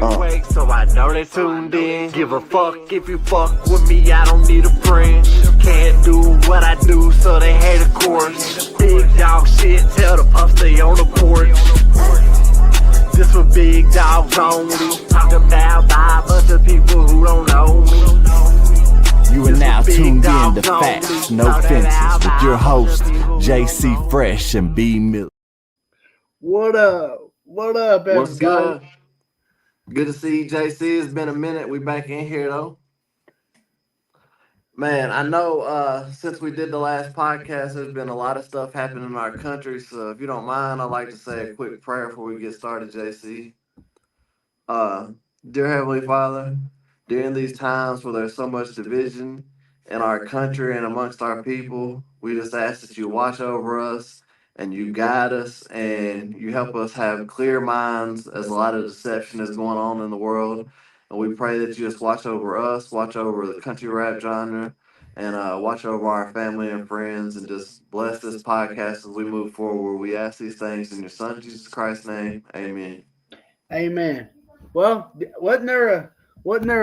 awake, so I know they tuned in. Give a fuck if you fuck with me, I don't need a friend. Can't do what I do, so they hate of course. Big dog shit, tell the pups stay on the porch. This for big dogs only. Talk about by a bunch of people who don't know me. You are now tuned in to Facts, No Fences with your host, JC Fresh and B Milli. What up? What up, everybody? What's good? Good to see you, JC. It's been a minute. We back in here, though. Man, I know since we did the last podcast, there's been a lot of stuff happening in our country. So if you don't mind, I'd like to say a quick prayer before we get started, JC. Dear Heavenly Father, during these times where there's so much division in our country and amongst our people, we just ask that you watch over us and you guide us and you help us have clear minds as a lot of deception is going on in the world. And we pray that you just watch over us, watch over the country rap genre, and watch over our family and friends, and just bless this podcast as we move forward. We ask these things in your Son, Jesus Christ's name. Amen. Amen. Well, wasn't there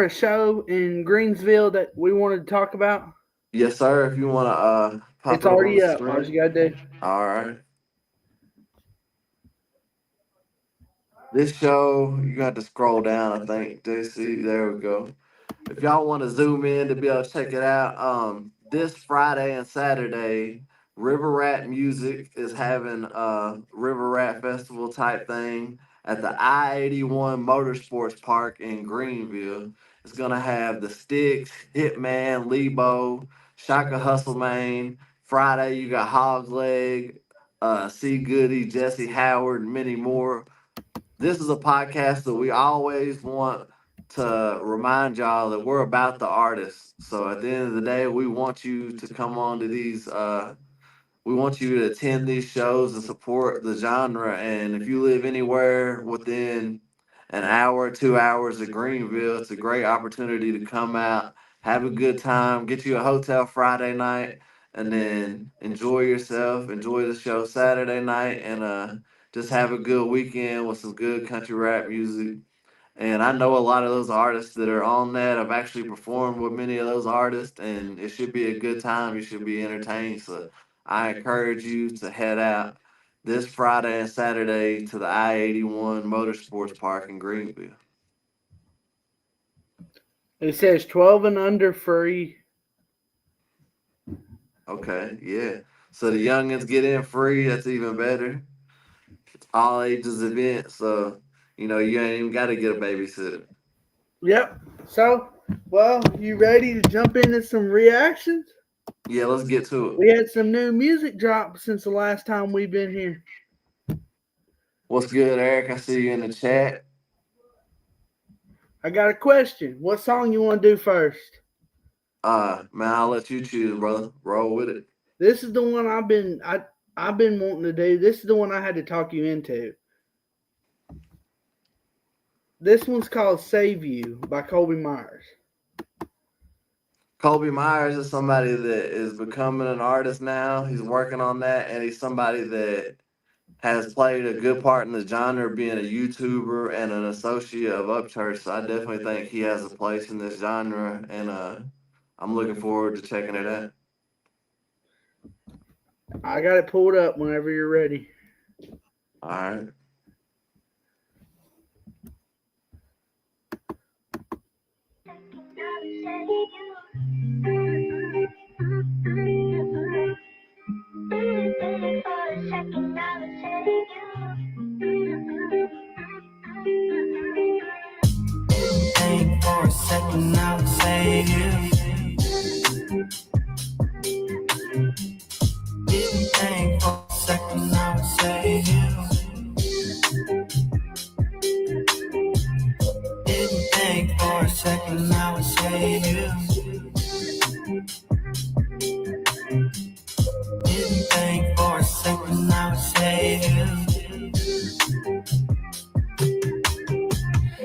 a show in Greensville that we wanted to talk about? Yes, sir. If you want to pop It's already up. All All you got to do. All right. This show, you got to scroll down, I think, JC. There we go. If y'all want to zoom in to be able to check it out, this Friday and Saturday, River Rat Music is having a River Rat Festival type thing at the I-81 Motorsports Park in Greenville. It's going to have the Sticks, Hitman, Lebo, Shaka Hustle Main. Friday, you got Hog's Leg, C. Goody, Jesse Howard, and many more. This is a podcast that we always want to remind y'all that we're about the artists. So at the end of the day, we want you to come on to these, we want you to attend these shows and support the genre. And if you live anywhere within an hour, 2 hours of Greenville, it's a great opportunity to come out, have a good time, get you a hotel Friday night, and then enjoy yourself, enjoy the show Saturday night, and just have a good weekend with some good country rap music. And I know a lot of those artists that are on that. I've actually performed with many of those artists, and it should be a good time. You should be entertained. So I encourage you to head out this Friday and Saturday to the I-81 Motorsports Park in Greenville. It says 12 and under free. Okay, yeah. So the youngins get in free. That's even better. It's all ages event, so you know you ain't even got to get a babysitter. Yep. So, well, you ready to jump into some reactions? Yeah, let's get to it. We had some new music drop since the last time we've been here. What's good, Eric? I see you in the chat. I got a question. What song you want to do first? Man, I'll let you choose, brother. Roll with it. This is the one I've been wanting to do. This is the one I had to talk you into. This one's called Save You by Colby Myers. Colby Myers is somebody that is becoming an artist now. He's working on that, and he's somebody that has played a good part in the genre, being a YouTuber and an associate of Upchurch. So I definitely think he has a place in this genre, and I'm looking forward to checking it out. I got it pulled up whenever you're ready. All right. Think for a second, I would save you. Didn't think for a second, I would save you. Didn't think for a second, I would save you. Didn't think for a second, I would save you.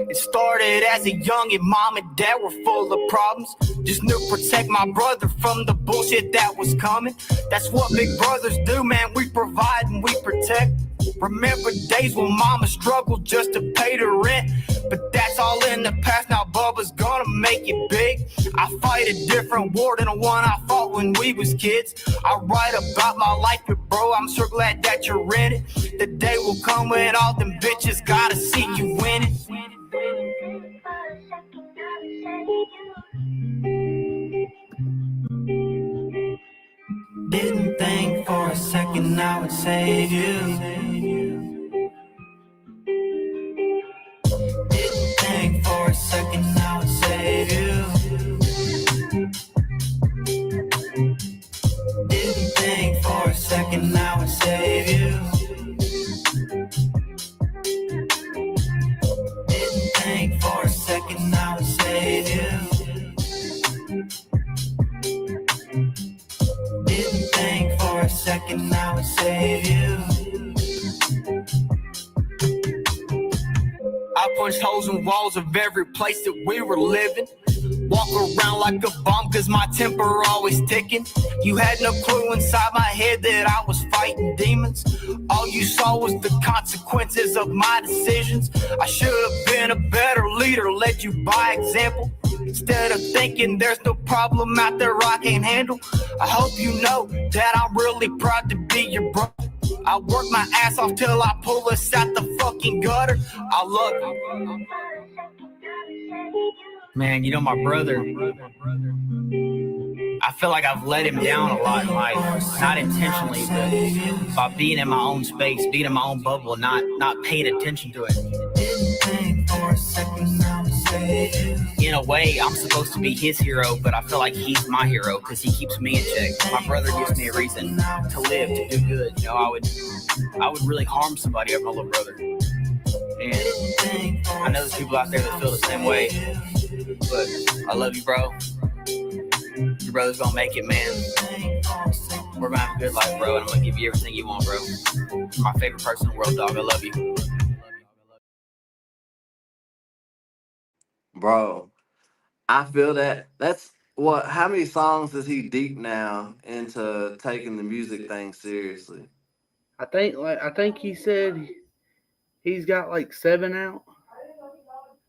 It started as a youngin', mom and dad were full of problems. Just knew protect my brother from the bullshit that was coming. That's what big brothers do, man. We provide and we protect. Remember days when mama struggled just to pay the rent, but that's all make it big. I fight a different war than the one I fought when we was kids. I write about my life, but bro, I'm sure glad that you're in it. The day will come when all them bitches gotta see you winning. Didn't think for a second I would save you. Didn't think for a second I would save you. Didn't think for a second I would save you. Didn't think for a second I would save you. Didn't think for a second I would save you. I punched holes in walls of every place that we were living. Walk around like a bomb cause my temper always ticking. You had no clue inside my head that I was fighting demons. All you saw was the consequences of my decisions. I should have been a better leader, led you by example. Instead of thinking there's no problem out there I can't handle. I hope you know that I'm really proud to be your brother. I work my ass off till I pull us out the fucking gutter. I love you. Man, you know my brother, I feel like I've let him down a lot in life. Not intentionally, but by being in my own space, being in my own bubble, not paying attention to it. In a way, I'm supposed to be his hero, but I feel like he's my hero because he keeps me in check. My brother gives me a reason to live, to do good. You know, I would really harm somebody over my little brother. And I know there's people out there that feel the same way, but I love you, bro. Your brother's gonna make it, man. We're gonna have a good life, bro, and I'm gonna give you everything you want, bro. You're my favorite person in the world, dog. I love you. Bro, I feel that. That's what. How many songs is he deep now into taking the music thing seriously? I think he said he's got like 7 out.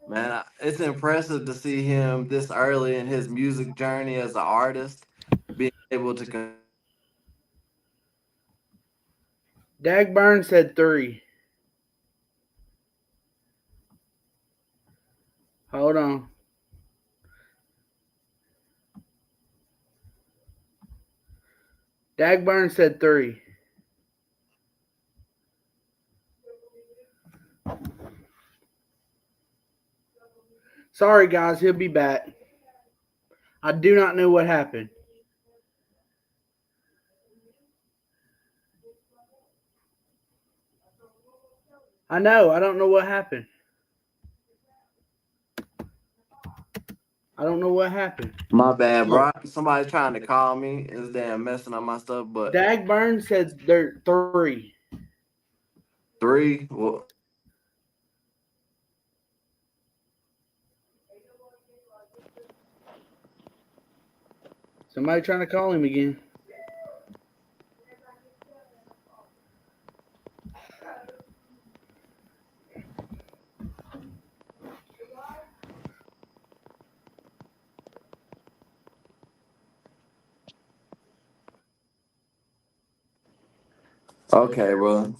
Man, it's impressive to see him this early in his music journey as an artist, being able to. Dagburn said 3. Hold on. Dagburn said 3. Sorry, guys, he'll be back. I do not know what happened. I know. I don't know what happened. I don't know what happened. My bad, bro. Somebody's trying to call me. It's damn messing up my stuff. But Dagburn said they're 3. three. Well, Somebody trying to call him again. okay, bro.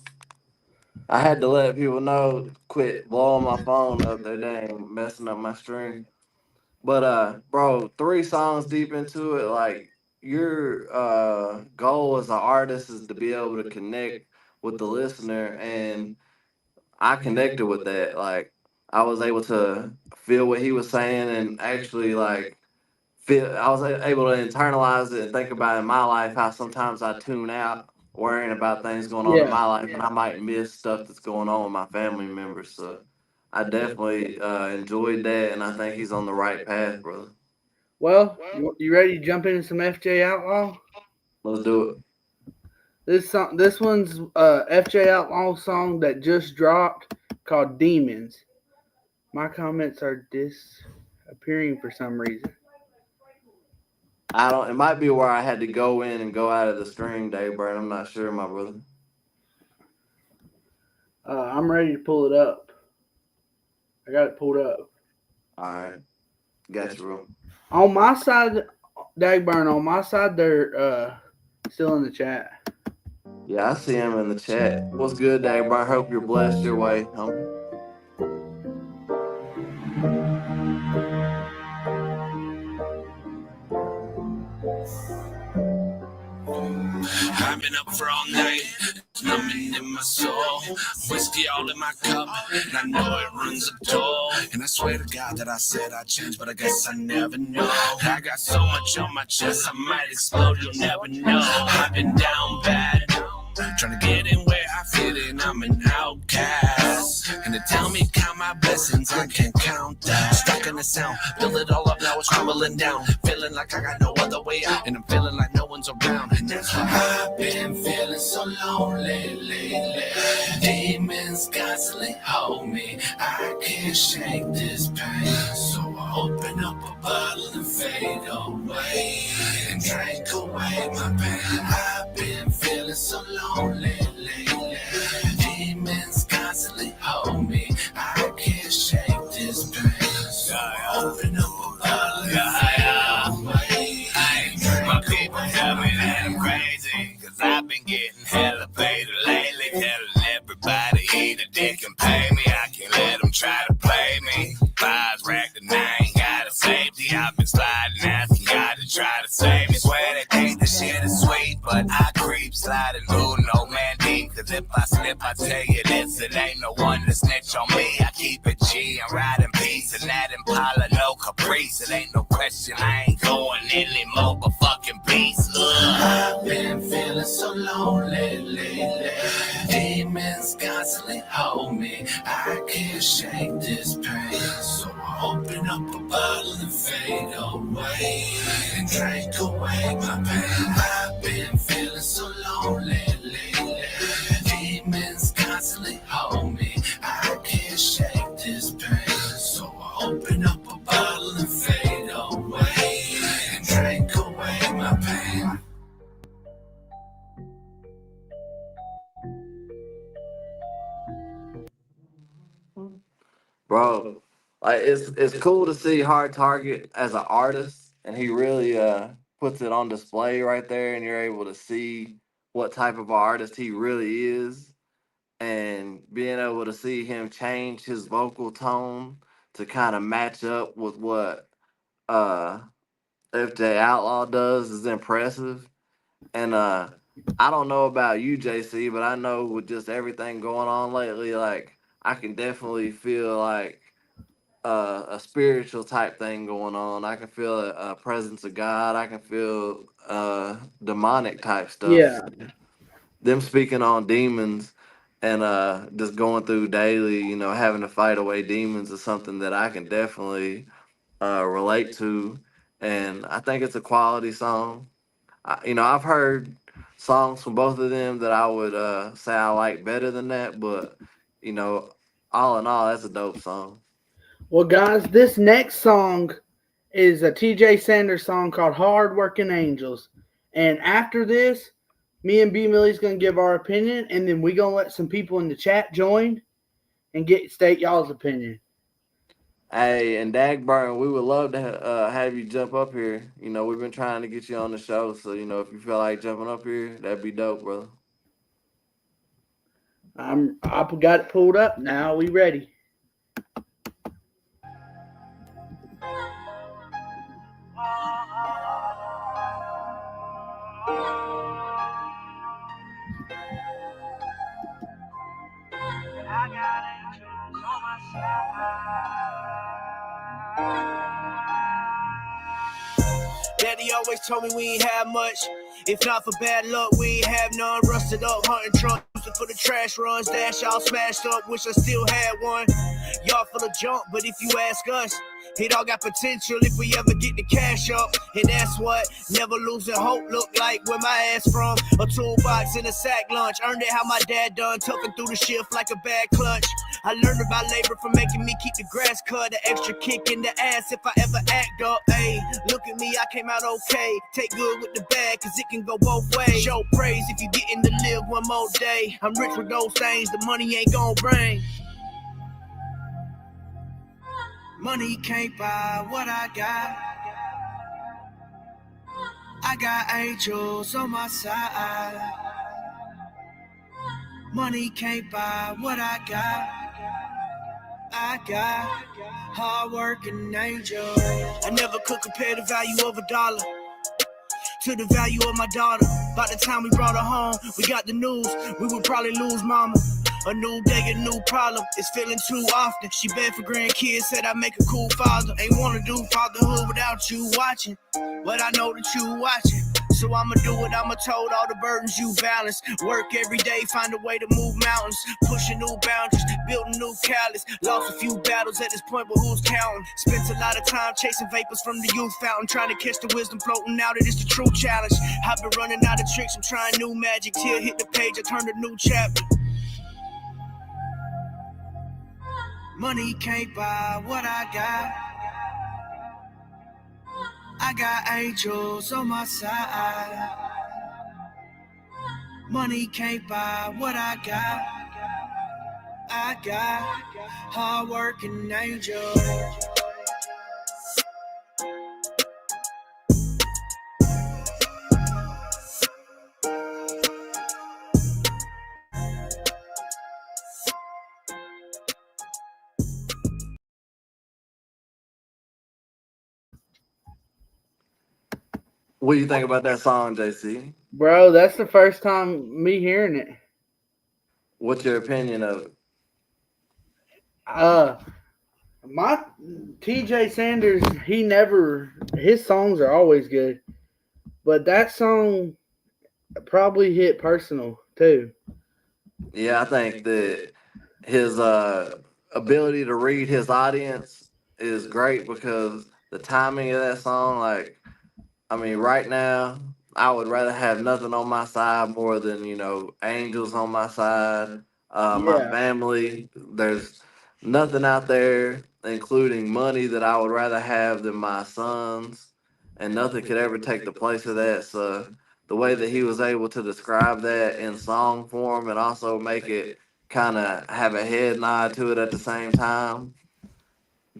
I had to let people know. Quit blowing my phone up. They dang messing up my string. But bro, 3 songs deep into it, like your goal as an artist is to be able to connect with the listener, and I connected with that. Like I was able to feel what he was saying, and actually like feel. I was able to internalize it and think about in my life how sometimes I tune out worrying about things going on in Yeah. my life, and I might miss stuff that's going on with my family members. So I definitely enjoyed that, and I think he's on the right path, brother. Well, you ready to jump into some FJ Outlaw? Let's do it. This one's FJ Outlaw song that just dropped called Demons. My comments are disappearing for some reason. I don't. It might be where I had to go in and go out of the string, Dave Bird. I'm not sure, my brother. I'm ready to pull it up. I got it pulled up. All right, Got you, bro. On my side, Dagburn, on my side, they're still in the chat. Yeah, I see him in the chat. What's good, Dagbar? Hope you're blessed your way, homie. I've been up for all night, numbing in my soul. Whiskey all in my cup, and I know it runs a toll. And I swear to God that I said I'd change, but I guess I never know. I got so much on my chest, I might explode, you'll never know. I've been down bad, trying to get in where I fit in, I'm an outcast. And they tell me count my blessings, I can't count that. Stuck in the sound, build it all up, now it's crumbling down. Feeling like I got no other way out, and I'm feeling like no one's around. And that's why I've been feeling so lonely lately. Demons constantly hold me, I can't shake this pain. So I open up a bottle and fade away, and drink away my pain. I've been feeling so lonely lately. Demons constantly hold me, I can't shake this pain. So I open up a bottle and fade away. My people tell me that I'm crazy, cause I've been getting hella paid lately. Telling everybody either they can pay me, I can't let them try to play me. Fives racked and I ain't got a safety. I've been sliding, asking God to try to save me. Swear they think the shit is sweet, but I creep sliding, ooh, no man deep. Cause if I slip, I tell you this, it ain't no one to snitch on me. I keep it G, I'm riding peace, and that Impala, no caprice. It ain't no question, I ain't going anymore, but fucking peace. I've been feeling so lonely lately. Demons constantly hold me, I can't shake this pain. So I open up a bottle and fade away, and drink away my pain. I've been feeling so lonely lately. Demons constantly hold me, I can't shake this pain. So I open up a bottle and fade away, and drink away my pain. Bro, like it's cool to see Hard Target as an artist, and he really puts it on display right there, and you're able to see what type of artist he really is, and being able to see him change his vocal tone to kind of match up with what uh FJ Outlaw does is impressive. And I don't know about you, JC, but I know with just everything going on lately, like I can definitely feel like a spiritual type thing going on. I can feel a presence of God. I can feel demonic type stuff. Yeah. Them speaking on demons and just going through daily, having to fight away demons is something that I can definitely relate to. And I think it's a quality song. I've heard songs from both of them that I would say I like better than that, but you know, all in all, that's a dope song. Well, guys, this next song is a TJ Sanders song called Hard Working Angels. And after this, me and B Milli's going to give our opinion, and then we're going to let some people in the chat join and state y'all's opinion. Hey, and Dagburn, we would love to have you jump up here. We've been trying to get you on the show, so if you feel like jumping up here, that'd be dope, brother. I got it pulled up. Now we ready. I got angels on my side. Daddy always told me we ain't have much. If not for bad luck, we ain't have none. Rusted up, hunting truck, using for the trash runs. Dash all smashed up, wish I still had one. Y'all full of junk, but if you ask us, it all got potential if we ever get the cash up. And that's what never losing hope look like where my ass from. A toolbox in a sack lunch. Earned it how my dad done, tucking through the shift like a bad clutch. I learned about labor from making me keep the grass cut. An extra kick in the ass if I ever act up. Ayy, look at me, I came out okay. Take good with the bad, cause it can go both ways. Show praise if you getting to live one more day. I'm rich with those things, the money ain't gon' bring. Money can't buy what I got. I got angels on my side. Money can't buy what I got. I got hard-working angels. I never could compare the value of a dollar to the value of my daughter. By the time we brought her home, we got the news. We would probably lose mama. A new day, a new problem. It's feeling too often. She begged for grandkids, said I make a cool father. Ain't wanna do fatherhood without you watching, but I know that you watching. So I'ma do what I'ma told, all the burdens you balance. Work every day, find a way to move mountains. Pushing new boundaries, building new callous. Lost a few battles at this point, but who's counting? Spent a lot of time chasing vapors from the youth fountain, trying to catch the wisdom floating out. It is the true challenge. I've been running out of tricks, I'm trying new magic. Till hit the page, I turned a new chapter. Money can't buy what I got. I got angels on my side. Money can't buy what I got. I got hard-working angels. What do you think about that song, JC? Bro, that's the first time me hearing it. What's your opinion of it? Uh, my TJ Sanders, his songs are always good, but that song probably hit personal too. Yeah, I think that his ability to read his audience is great because the timing of that song, like, I mean, right now, I would rather have nothing on my side more than, angels on my side. My Yeah, family, there's nothing out there, including money, that I would rather have than my sons. And nothing could ever take the place of that. So the way that he was able to describe that in song form and also make it kind of have a head nod to it at the same time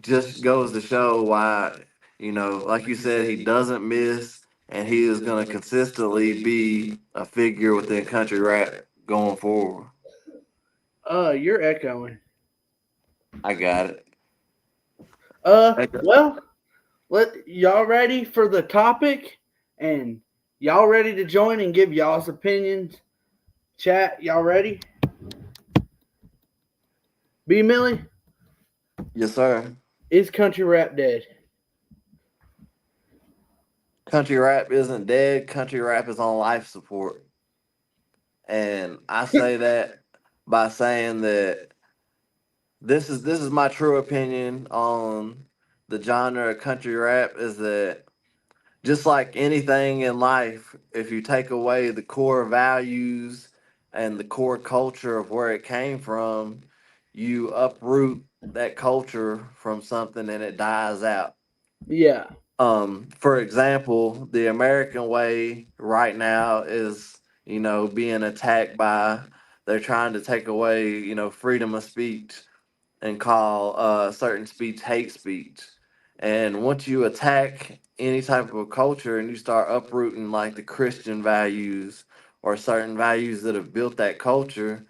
just goes to show why, like you said, he doesn't miss and he is going to consistently be a figure within country rap going forward. you're echoing. I got it. Well, let y'all ready for the topic, and y'all ready to join and give y'all's opinions. Chat, y'all ready? B Millie, Yes, sir. is country rap dead? Country rap isn't dead. Country rap is on life support. And I say that by saying that this is my true opinion on the genre of country rap is that just like anything in life, if you take away the core values and the core culture of where it came from, you uproot that culture from something and it dies out. Yeah, For example, the American way right now is, being attacked by, they're trying to take away, freedom of speech and call certain speech hate speech. And once you attack any type of a culture and you start uprooting like the Christian values or certain values that have built that culture,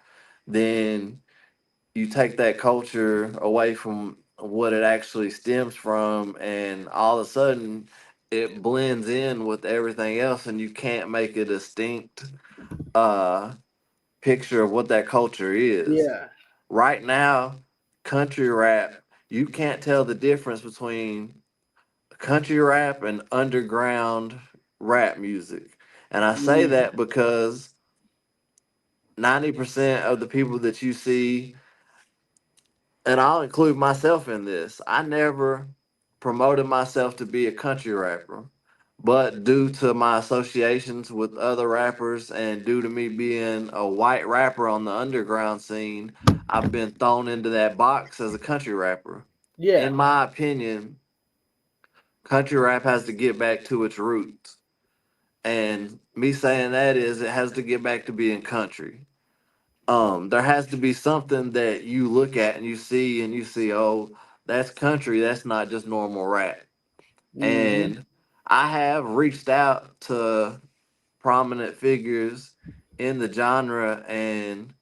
then you take that culture away from what it actually stems from, and all of a sudden it blends in with everything else, and you can't make a distinct uh, picture of what that culture is. yeah, Right now, country rap, you can't tell the difference between country rap and underground rap music. And I say mm, that because 90% of the people that you see, and I'll include myself in this, I never promoted myself to be a country rapper. But due to my associations with other rappers and due to me being a white rapper on the underground scene, I've been thrown into that box as a country rapper. yeah, In my opinion, country rap has to get back to its roots. And me saying that is it has to get back to being country. There has to be something that you look at and you see, oh, that's country. That's not just normal rap. Mm-hmm. And I have reached out to prominent figures in the genre and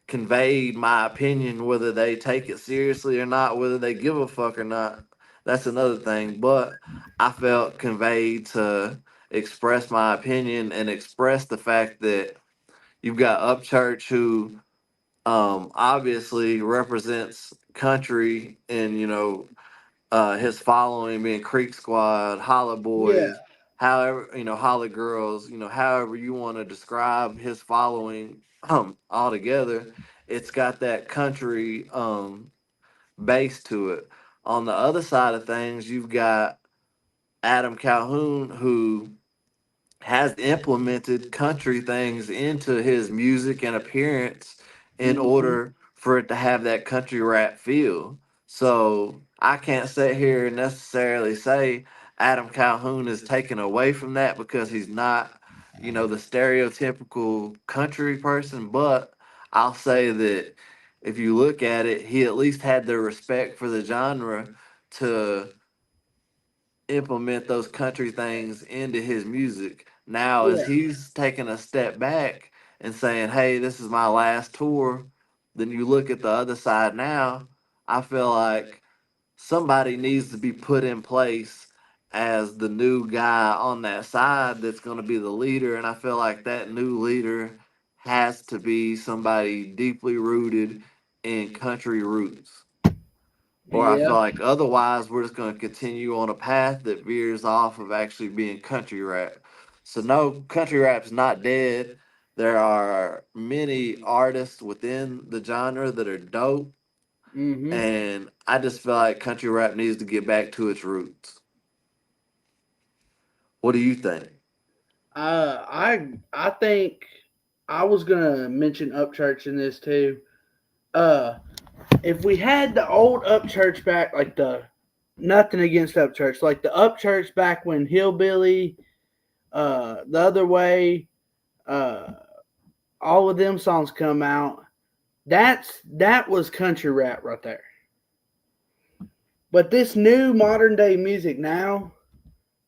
conveyed my opinion, whether they take it seriously or not, whether they give a fuck or not. That's another thing. But I felt conveyed to express my opinion and express the fact that you've got Upchurch who obviously represents country and his following being Creek Squad, Holla Yeah. Boys, however, Holla Girls, however you want to describe his following altogether, it's got that country base to it. On the other side of things, you've got Adam Calhoun who has implemented country things into his music and appearance in Mm-hmm. order for it to have that country rap feel. So I can't sit here and necessarily say Adam Calhoun is taken away from that because he's not, the stereotypical country person, but I'll say that if you look at it, he at least had the respect for the genre to implement those country things into his music. Now, as Yeah. he's taking a step back and saying, "Hey, this is my last tour," then you look at the other side now. I feel like somebody needs to be put in place as the new guy on that side that's going to be the leader, and I feel like that new leader has to be somebody deeply rooted in country roots. Or I feel Yeah. like otherwise we're just going to continue on a path that veers off of actually being country rap. So no, country rap's not dead. There are many artists within the genre that are dope, Mm-hmm. and I just feel like country rap needs to get back to its roots. What do you think? I think I was gonna mention Upchurch in this too. Uh, if we had the old Upchurch back, like the nothing against Upchurch, like the Upchurch back when Hillbilly, the other way, uh, all of them songs come out. That was country rap right there. But this new modern day music now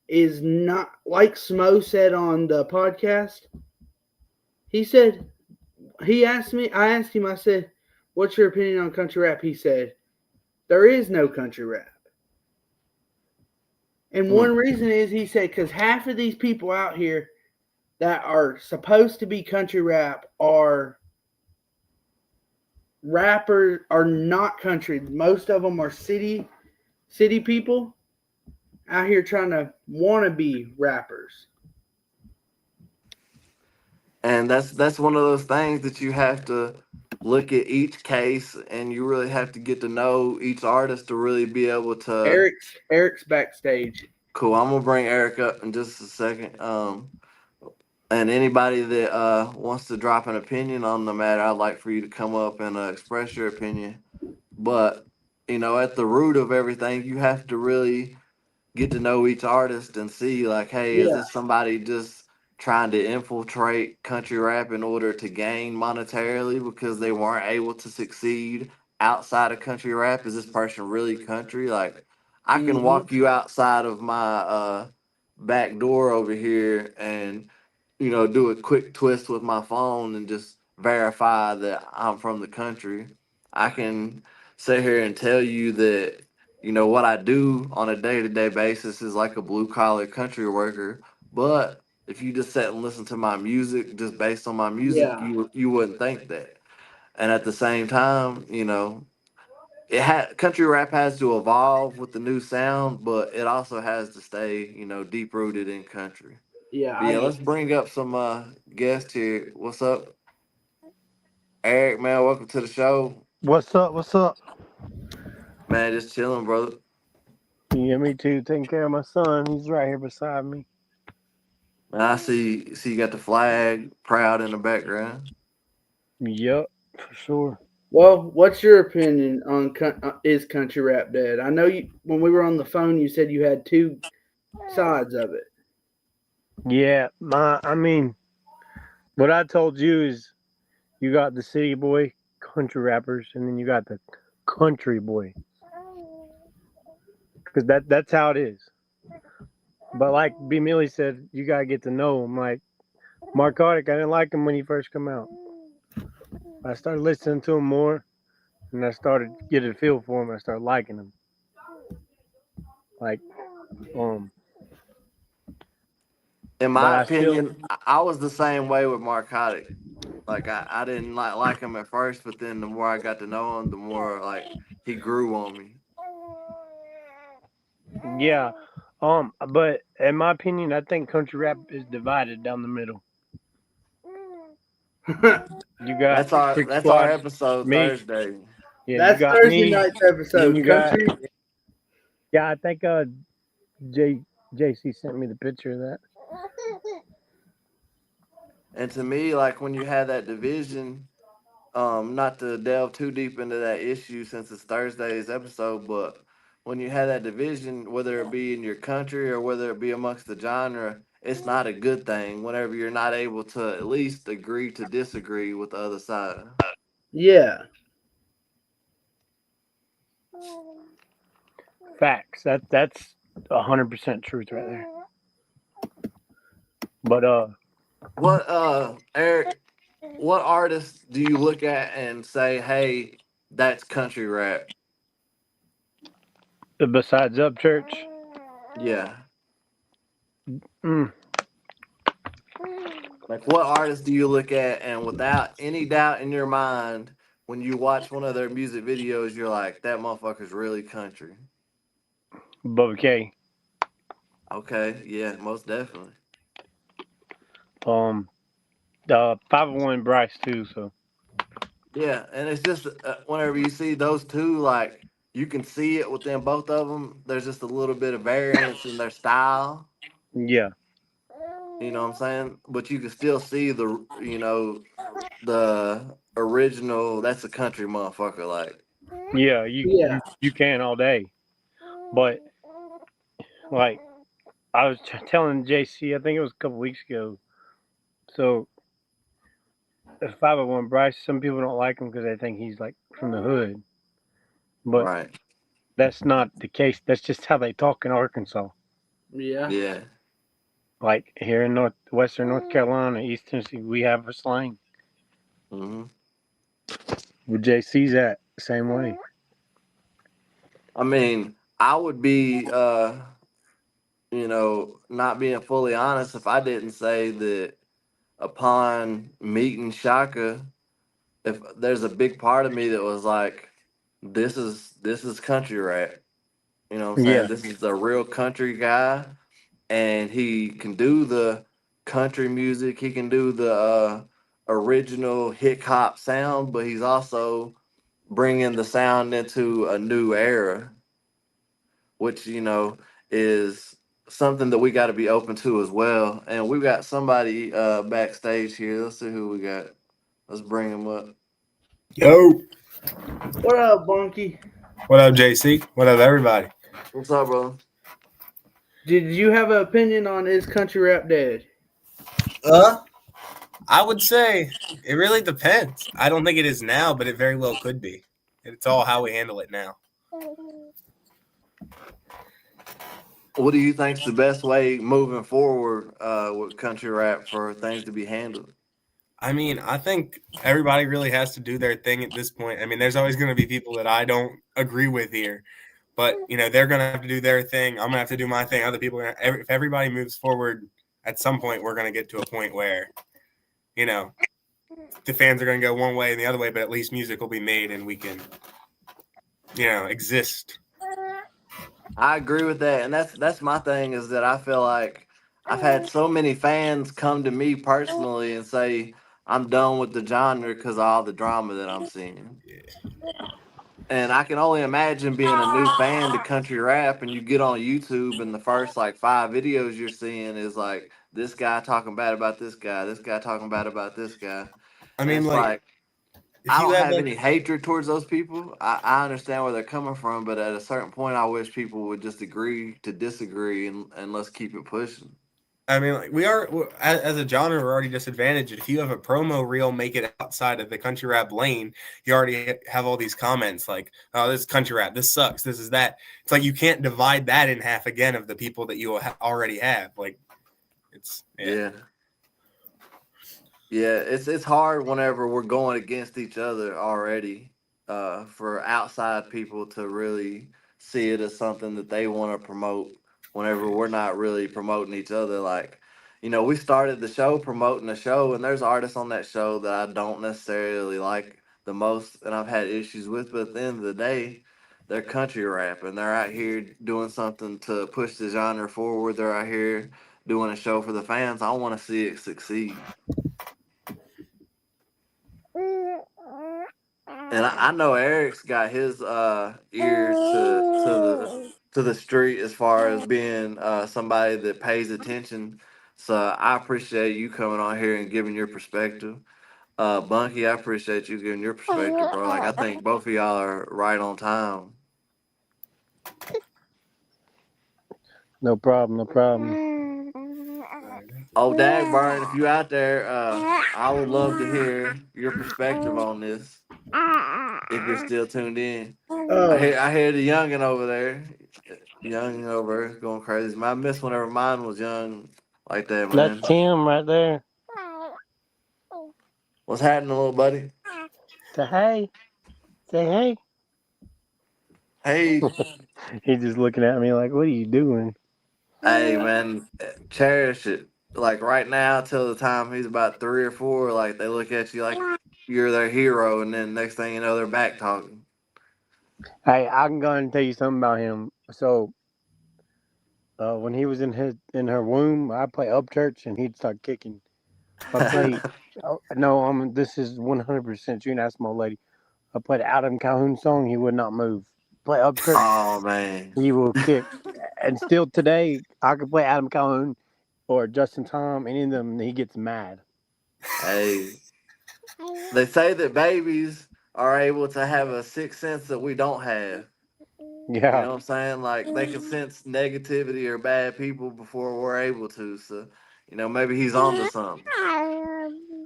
is not like Smo said on the podcast. He said he asked me. I asked him. I said, "What's your opinion on country rap?" He said, "There is no country rap." And Mm. one reason is he said because half of these people out here that are supposed to be country rap are rappers are not country. Most of them are city people out here trying to want to be rappers. And that's one of those things that you have to look at each case, and you really have to get to know each artist to really be able to. Eric's backstage. Cool. I'm gonna bring Eric up in just a second. And anybody that wants to drop an opinion on the matter, I'd like for you to come up and express your opinion. But at the root of everything, you have to really get to know each artist and see, like, hey, is Yeah. this somebody just trying to infiltrate country rap in order to gain monetarily because they weren't able to succeed outside of country rap? Is this person really country? Like, I can Mm-hmm. walk you outside of my back door over here and do a quick twist with my phone and just verify that I'm from the country. I can sit here and tell you that what I do on a day to day basis is like a blue collar country worker. But if you just sat and listen to my music just based on my music, Yeah. you wouldn't think that. And at the same time, country rap has to evolve with the new sound, but it also has to stay deep rooted in country. Yeah. But I yeah, agree. let's bring up some guests here. What's up, Eric? Man, welcome to the show. What's up? What's up? Man, just chilling, brother. Yeah, me too. Taking care of my son. He's right here beside me. Man, I see you got the flag proud in the background. Yup, for sure. Well, what's your opinion on is country rap dead? I know you when we were on the phone, you said you had two sides of it. Yeah, I mean, what I told you is you got the city boy country rappers, and then you got the country boy. because that's how it is. But like B Milli said, you gotta get to know him. Like Marcotic, I didn't like him when he first came out. I started listening to him more, and I started getting a feel for him. I started liking him. Like, In but my I still, opinion, I was the same way with Marcotic. Like I didn't like him at first, but then the more I got to know him, the more like he grew on me. yeah. But in my opinion, I think country rap is divided down the middle. You got Brick That's our Squad, episode me. Thursday. Yeah, you That's got Thursday me. night's Then episode. you got Country. yeah. I think J JC sent me the picture of that. And to me, like when you had that division, not to delve too deep into that issue since it's Thursday's episode, but when you had that division, whether it be in your country or whether it be amongst the genre, it's not a good thing whenever you're not able to at least agree to disagree with the other side. Yeah. Facts. That's 100% truth right there. But What Eric, what artists do you look at and say, hey, that's country rap? besides Upchurch, Yeah. mm, Like what artists do you look at and without any doubt in your mind, when you watch one of their music videos, you're like, that motherfucker's really country. Bubba K, Okay, yeah, most definitely. um, 501 Bryce too. So Yeah, and it's just whenever you see those two, like you can see it within both of them. There's just a little bit of variance in their style. yeah, You know what I'm saying? But you can still see the original. That's a country motherfucker. Like, yeah, Yeah. you can all day. But like I was telling JC, I think it was a couple weeks ago. So the 501 Bryce, some people don't like him because they think he's like from the hood, but right? that's not the case. That's just how they talk in Arkansas. Yeah. Yeah. Like here in Western North Carolina, East Tennessee, we have a slang. Hmm. But JC's that same way. I mean, I would be, not being fully honest if I didn't say that upon meeting Shaka, if there's a big part of me that was like, this is country rap. You know what I'm saying? Yeah, This is a real country guy, and he can do the country music. He can do the original hip hop sound, but he's also bringing the sound into a new era, which is something that we got to be open to as well. And we got somebody backstage here. Let's see who we got. Let's bring him up. Yo, What up, Bunky? what up, JC? What up, everybody? What's up, bro? Did you have an opinion on is country rap dead? I would say it really depends. I don't think it is now, but it very well could be. It's all how we handle it now. What do you think's the best way moving forward with country rap for things to be handled? I mean, I think everybody really has to do their thing at this point. I mean, there's always going to be people that I don't agree with here, but they're going to have to do their thing. I'm going to have to do my thing. Other people, if everybody moves forward, at some point we're going to get to a point where, the fans are going to go one way and the other way, but at least music will be made and we can, exist. I agree with that, and that's my thing is that I feel like I've had so many fans come to me personally and say I'm done with the genre because of all the drama that I'm seeing. And I can only imagine being a new fan to country rap, and you get on YouTube, and the first like 5 videos you're seeing is like this guy talking bad about this guy talking bad about this guy, I and mean, it's like, like if I you don't have have any hatred towards those people. I understand where they're coming from, but at a certain point, I wish people would just agree to disagree and let's keep it pushing. I mean, like, we are as a genre, we're already disadvantaged. If you have a promo reel, make it outside of the country rap lane, you already have all these comments like, "Oh, this is country rap. This sucks. This is that." It's like you can't divide that in half again of the people that you already have. Like, it's Yeah. Yeah, it's hard whenever we're going against each other already, for outside people to really see it as something that they want to promote whenever we're not really promoting each other. Like, we started the show promoting the show, and there's artists on that show that I don't necessarily like the most, and I've had issues with. But at the end of the day, they're country rap, and they're out here doing something to push the genre forward. They're out here doing a show for the fans. I want to see it succeed. And I know Eric's got his ear to the street as far as being somebody that pays attention. So I appreciate you coming on here and giving your perspective. Bunky, I appreciate you giving your perspective, bro. Like I think both of y'all are right on time. No problem. No problem. Oh, Dagburn, if you out there, I would love to hear your perspective on this. If you're still tuned in, Oh, I hear the youngin over there. Young over going crazy. I miss whenever mine was young like that, That's man. Tim right there. What's happening, little buddy? Say hey. Say hey. Hey, He's just looking at me like, what are you doing? hey, man, cherish it. Like right now, till the time he's about 3 or 4, like they look at you like you're their hero, and then next thing you know, they're back talking. Hey, I can go and tell you something about him. So, when he was in her womb, I play up church and he'd start kicking. I play. Oh, no, this is 100% true. And ask my old lady. I played Adam Calhoun song. He would not move. Play up church. Oh man, He will kick. And still today, I could play Adam Calhoun or Justin Tom, any of them. He gets mad. hey, they say that babies are able to have a sixth sense that we don't have. You Yeah. know what I'm saying? Like they can sense negativity or bad people before we're able to. So, maybe he's on to something.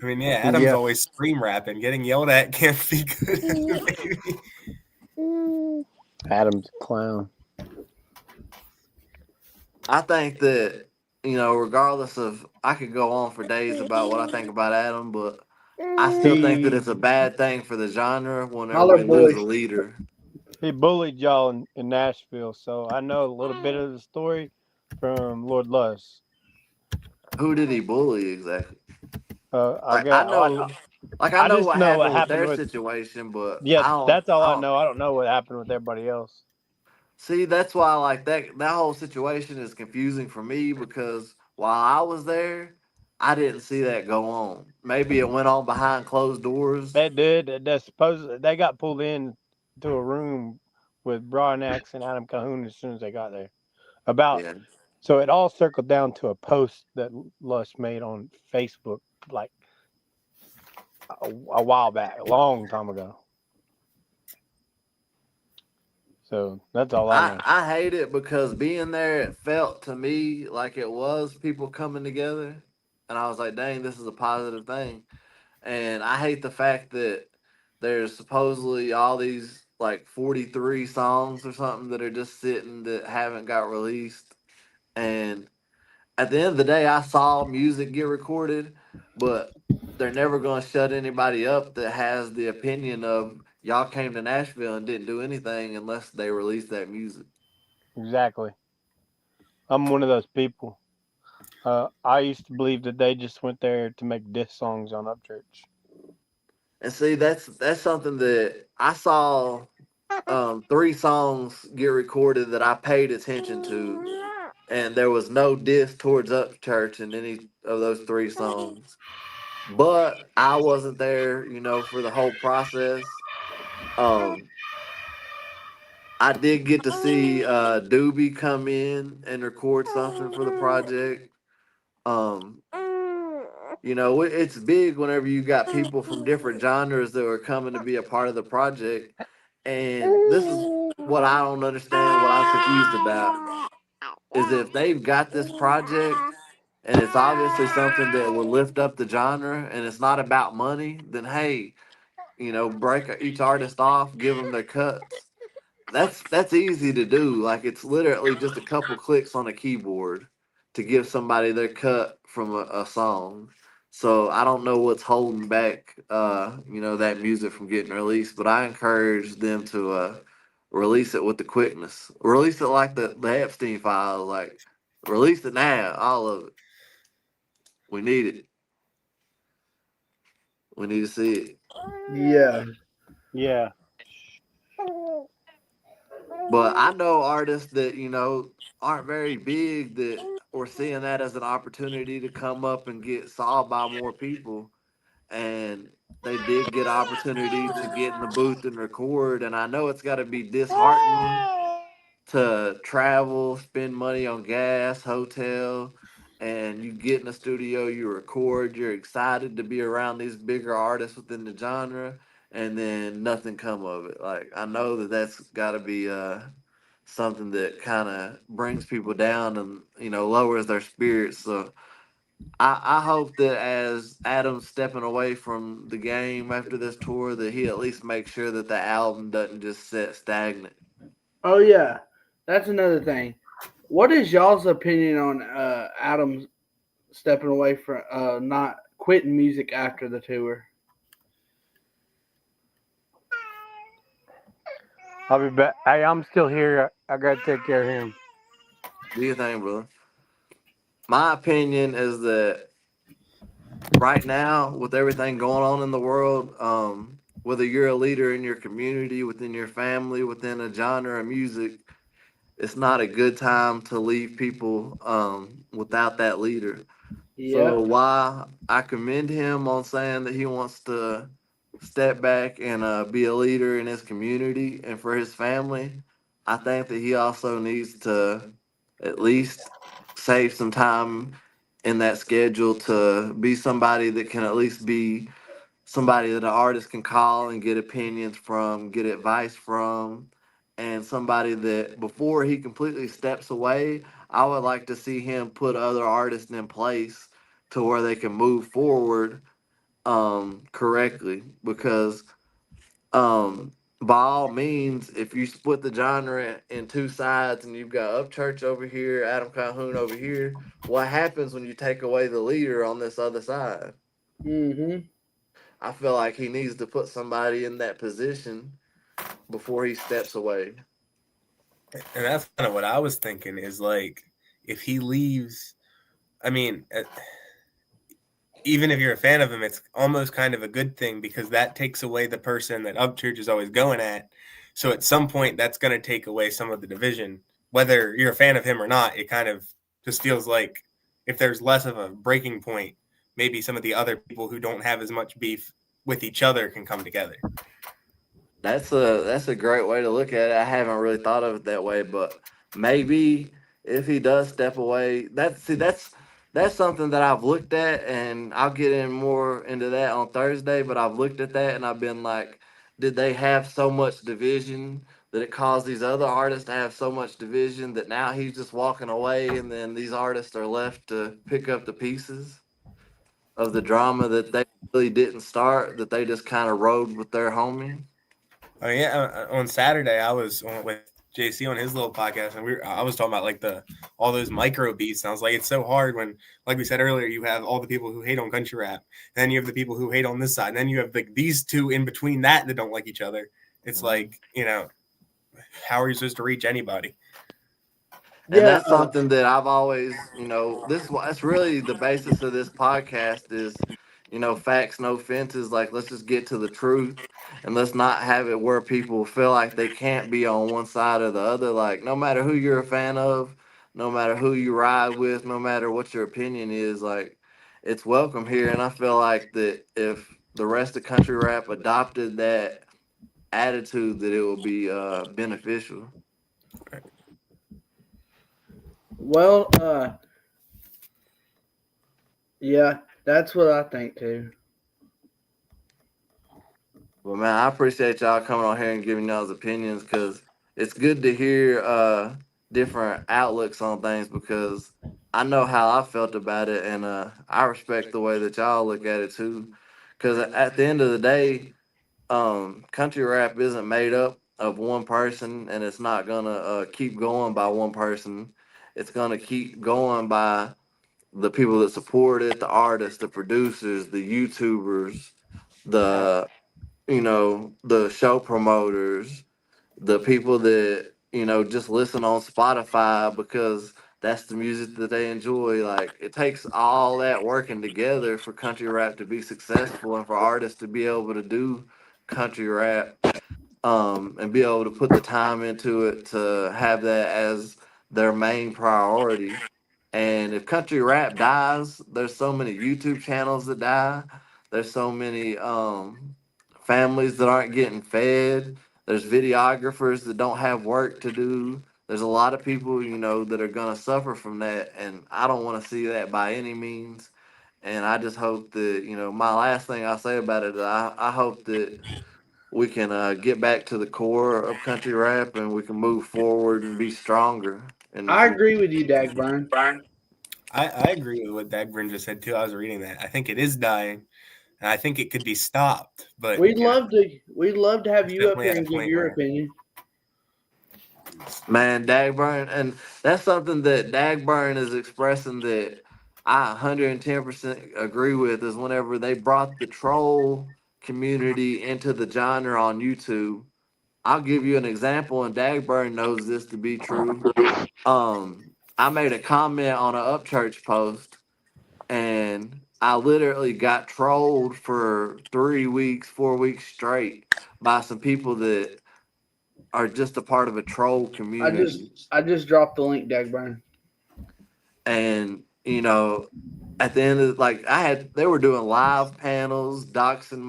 I mean, yeah, Adam's Yeah. always scream rapping. Getting yelled at can't be good, baby. Adam's a clown. I think that, regardless of, I could go on for days about what I think about Adam, but I still think that He it's a bad thing for the genre whenever holler we lose boy. a leader. he bullied y'all in Nashville, so I know a little bit of the story from Lord Luss. Who did he bully exactly? I Like I got. know, I I know just what know what happened with happened their with. situation, but Yeah, that's all I I don't know. I don't know what happened with everybody else. see. That's why like that whole situation is confusing for me because while I was there, I didn't see that go on. Maybe it went on behind closed doors. They did. They supposed they got pulled in to a room with Brian X and Adam Cahoon as soon as they got there. About Yeah. so it all circled down to a post that Lush made on Facebook like a while back, a long time ago. So that's all I know. I hate it because being there, it felt to me like it was people coming together, and I was like, "Dang, this is a positive thing." And I hate the fact that there's supposedly all these like 43 songs or something that are just sitting that haven't got released. And at the end of the day, I saw music get recorded, but they're never going to shut anybody up that has the opinion of y'all came to Nashville and didn't do anything unless they release that music. Exactly. I'm one of those people. I used to believe that they just went there to make diss songs on Upchurch. And see, that's something that I saw 3 songs get recorded that I paid attention to, and there was no diss towards Upchurch in any of those 3 songs. But I wasn't there, for the whole process. Um, I did get to see Doobie come in and record something for the project. Um, it's big whenever you got people from different genres that are coming to be a part of the project. And this is what I don't understand, what I'm confused about is if they've got this project and it's obviously something that will lift up the genre, and it's not about money, then hey, break each artist off, give them their cuts. That's easy to do. Like it's literally just a couple clicks on a keyboard to give somebody their cut from a song. So I don't know what's holding back that music from getting released, but I encourage them to release it with the quickness. Release it like the Epstein file, like release it now, all of it. We need it. We need to see it. Yeah. Yeah. But I know artists that, aren't very big that were seeing that as an opportunity to come up and get saw by more people. And they did get opportunity to get in the booth and record. And I know it's got to be disheartening to travel, spend money on gas, hotel, and you get in the studio, you record, you're excited to be around these bigger artists within the genre, and then nothing come of it. Like I know that that's got to be something that kind of brings people down and lowers their spirits. So I hope that as Adam's stepping away from the game after this tour, that he at least makes sure that the album doesn't just sit stagnant. Oh yeah, that's another thing. What is y'all's opinion on Adam stepping away from not quitting music after the tour? I'll be back. Hey, I'm still here. I gotta take care of him. Do you think, brother? My opinion is that right now, with everything going on in the world, whether you're a leader in your community, within your family, within a genre of music, it's not a good time to leave people without that leader. So Yep. while I commend him on saying that he wants to step back and be a leader in his community and for his family, I think that he also needs to at least save some time in that schedule to be somebody that can at least be somebody that an artist can call and get opinions from, get advice from, and somebody that before he completely steps away, I would like to see him put other artists in place to where they can move forward correctly. Because by all means, if you split the genre in two sides and you've got Upchurch over here, Adam Calhoun over here, what happens when you take away the leader on this other side? Mm-hmm. I feel like he needs to put somebody in that position before he steps away. And that's kind of what I was thinking is like, if he leaves, I mean, even if you're a fan of him, it's almost kind of a good thing because that takes away the person that Upchurch is always going at. So at some point, that's going to take away some of the division. Whether you're a fan of him or not, it kind of just feels like if there's less of a breaking point, maybe some of the other people who don't have as much beef with each other can come together. That's a great way to look at it. I haven't really thought of it that way, but maybe if he does step away, that's something that I've looked at, and I'll get in more into that on Thursday. But I've looked at that and I've been like, did they have so much division that it caused these other artists to have so much division that now he's just walking away, and then these artists are left to pick up the pieces of the drama that they really didn't start, that they just kind of rode with their homie. Oh yeah, on Saturday I was with JC on his little podcast, and I was talking about like all those micro beats. And I was like, it's so hard when, like we said earlier, you have all the people who hate on country rap, and then you have the people who hate on this side, and then you have these two in between that don't like each other. It's like, how are you supposed to reach anybody? And Yeah. that's something that I've always, that's really the basis of this podcast is, facts, no fences. Like, let's just get to the truth, and let's not have it where people feel like they can't be on one side or the other. Like, no matter who you're a fan of, no matter who you ride with, no matter what your opinion is, like, it's welcome here. And I feel like that if the rest of country rap adopted that attitude, that it will be beneficial. Well, yeah, that's what I think too. Well, man, I appreciate y'all coming on here and giving y'all's opinions, because it's good to hear different outlooks on things, because I know how I felt about it, and I respect the way that y'all look at it too. Because at the end of the day, country rap isn't made up of one person, and it's not gonna keep going by one person. It's gonna keep going by the people that support it, the artists, the producers, the YouTubers, the the show promoters, the people that just listen on Spotify because that's the music that they enjoy. Like it takes all that working together for country rap to be successful and for artists to be able to do country rap, and be able to put the time into it to have that as their main priority. And if country rap dies, there's so many YouTube channels that die. There's so many families that aren't getting fed. There's videographers that don't have work to do. There's a lot of people, that are gonna suffer from that, and I don't want to see that by any means. And I just hope that, my last thing I say about it, I hope that we can get back to the core of country rap and we can move forward and be stronger in the I future. agree with you, Dagburn. I agree with what Dagburn just said too. I was reading that. I think it is dying, and I think it could be stopped. But We'd love to have you up definitely here at a and give point your where opinion. Man, Dagburn, and that's something that Dagburn is expressing that I 110% agree with is whenever they brought the troll community into the genre on YouTube. I'll give you an example, and Dagburn knows this to be true. I made a comment on an Upchurch post, and I literally got trolled for 3 weeks, 4 weeks straight by some people that are just a part of a troll community. I just dropped the link, Dagburn. And at the end of like they were doing live panels, doxing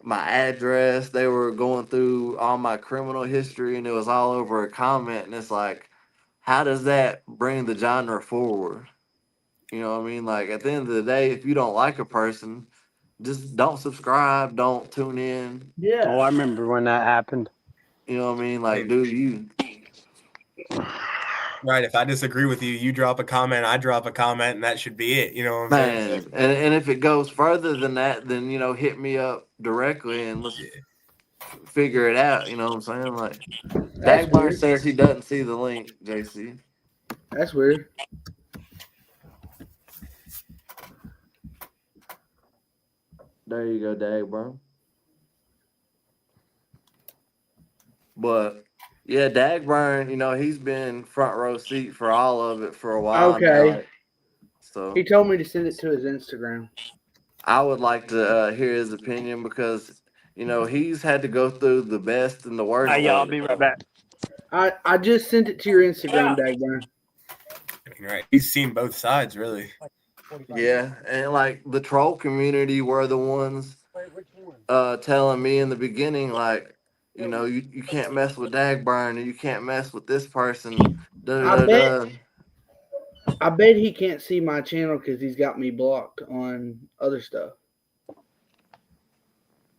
my address. They were going through all my criminal history, and it was all over a comment. And it's like, how does that bring the genre forward? You know what I mean? Like at the end of the day, if you don't like a person, just don't subscribe, don't tune in. Yeah. Oh, I remember when that happened. You know what I mean? Like, dude, right, if I disagree with you, you drop a comment, I drop a comment, and that should be it. You know what I'm saying? man, and if it goes further than that, then hit me up directly and let's figure it out. You know what I'm saying? Like, That's Dagmar weird. says he doesn't see the link, JC. That's weird. There you go, Dagmar. But yeah, Dagburn, he's been front row seat for all of it for a while Okay. now. So He told me to send it to his Instagram. I would like to hear his opinion because he's had to go through the best and the worst. Hey, y'all, I'll of be it. right back. I just sent it to your Instagram, Dagburn. Right, he's seen both sides, really. Yeah, and like the troll community were the ones telling me in the beginning, like, you can't mess with Dagburn and you can't mess with this person. Da I da bet da. I bet he can't see my channel because he's got me blocked on other stuff.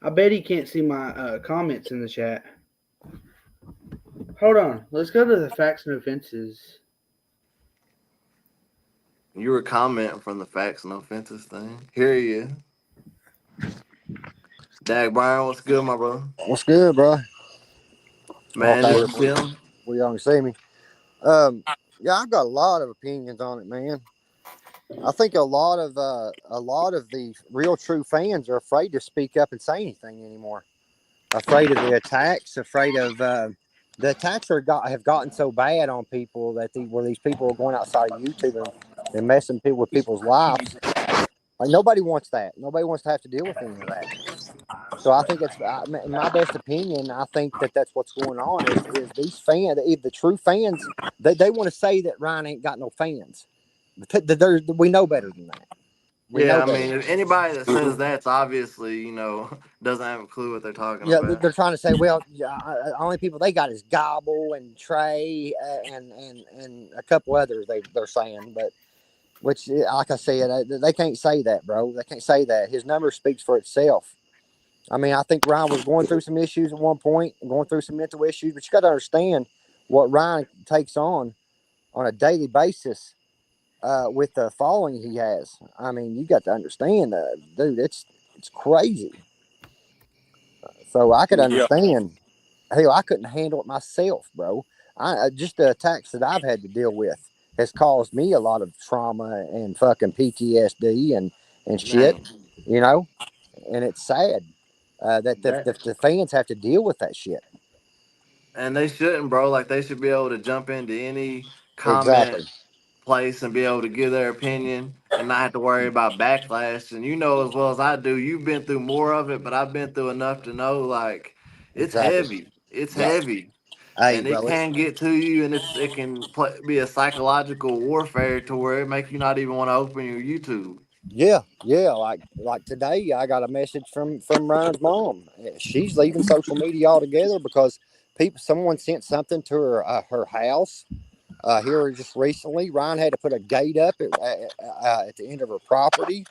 I bet he can't see my comments in the chat. Hold on. Let's go to the facts and offenses. You were commenting from the facts and offenses thing. Hear you. Dagburn, what's good, my brother? What's good, bro? Man, Okay, just chilling. well, y'all can see me. Yeah, I've got a lot of opinions on it, man. I think a lot of the real true fans are afraid to speak up and say anything anymore. Afraid of the attacks. Afraid of the attacks have gotten so bad on people that where these people are going outside of YouTube and messing with people's lives. Like nobody wants that. Nobody wants to have to deal with any of that. So I think in my best opinion, I think that's what's going on is these fans, the true fans, they want to say that Ryan ain't got no fans. We know better than that. Yeah, I mean, if anybody that says that's obviously, doesn't have a clue what they're talking Yeah, about. they're trying to say, well, only people they got is Gobble and Trey and a couple others they're saying, but which, like I said, they can't say that, bro. They can't say that. His number speaks for itself. I mean, I think Ryan was going through some issues at one point, going through some mental issues, but you got to understand what Ryan takes on a daily basis with the following he has. I mean, you got to understand, dude. It's crazy. So I could Yeah. understand. Hell, I couldn't handle it myself, bro. Just the attacks that I've had to deal with has caused me a lot of trauma and fucking PTSD and shit, Dang. you know. And it's sad that That, the fans have to deal with that shit. and they shouldn't, bro. Like they should be able to jump into any comment Exactly. place and be able to give their opinion and not have to worry about backlash. And you know as well as I do, you've been through more of it, but I've been through enough to know like it's Exactly. heavy. It's Yep. heavy. Hey, And it bro. can get to you, and it can be a psychological warfare to where it make you not even want to open your YouTube. Yeah. Like today, I got a message from Ryan's mom. She's leaving social media altogether because someone sent something to her house here just recently. Ryan had to put a gate up at the end of her property.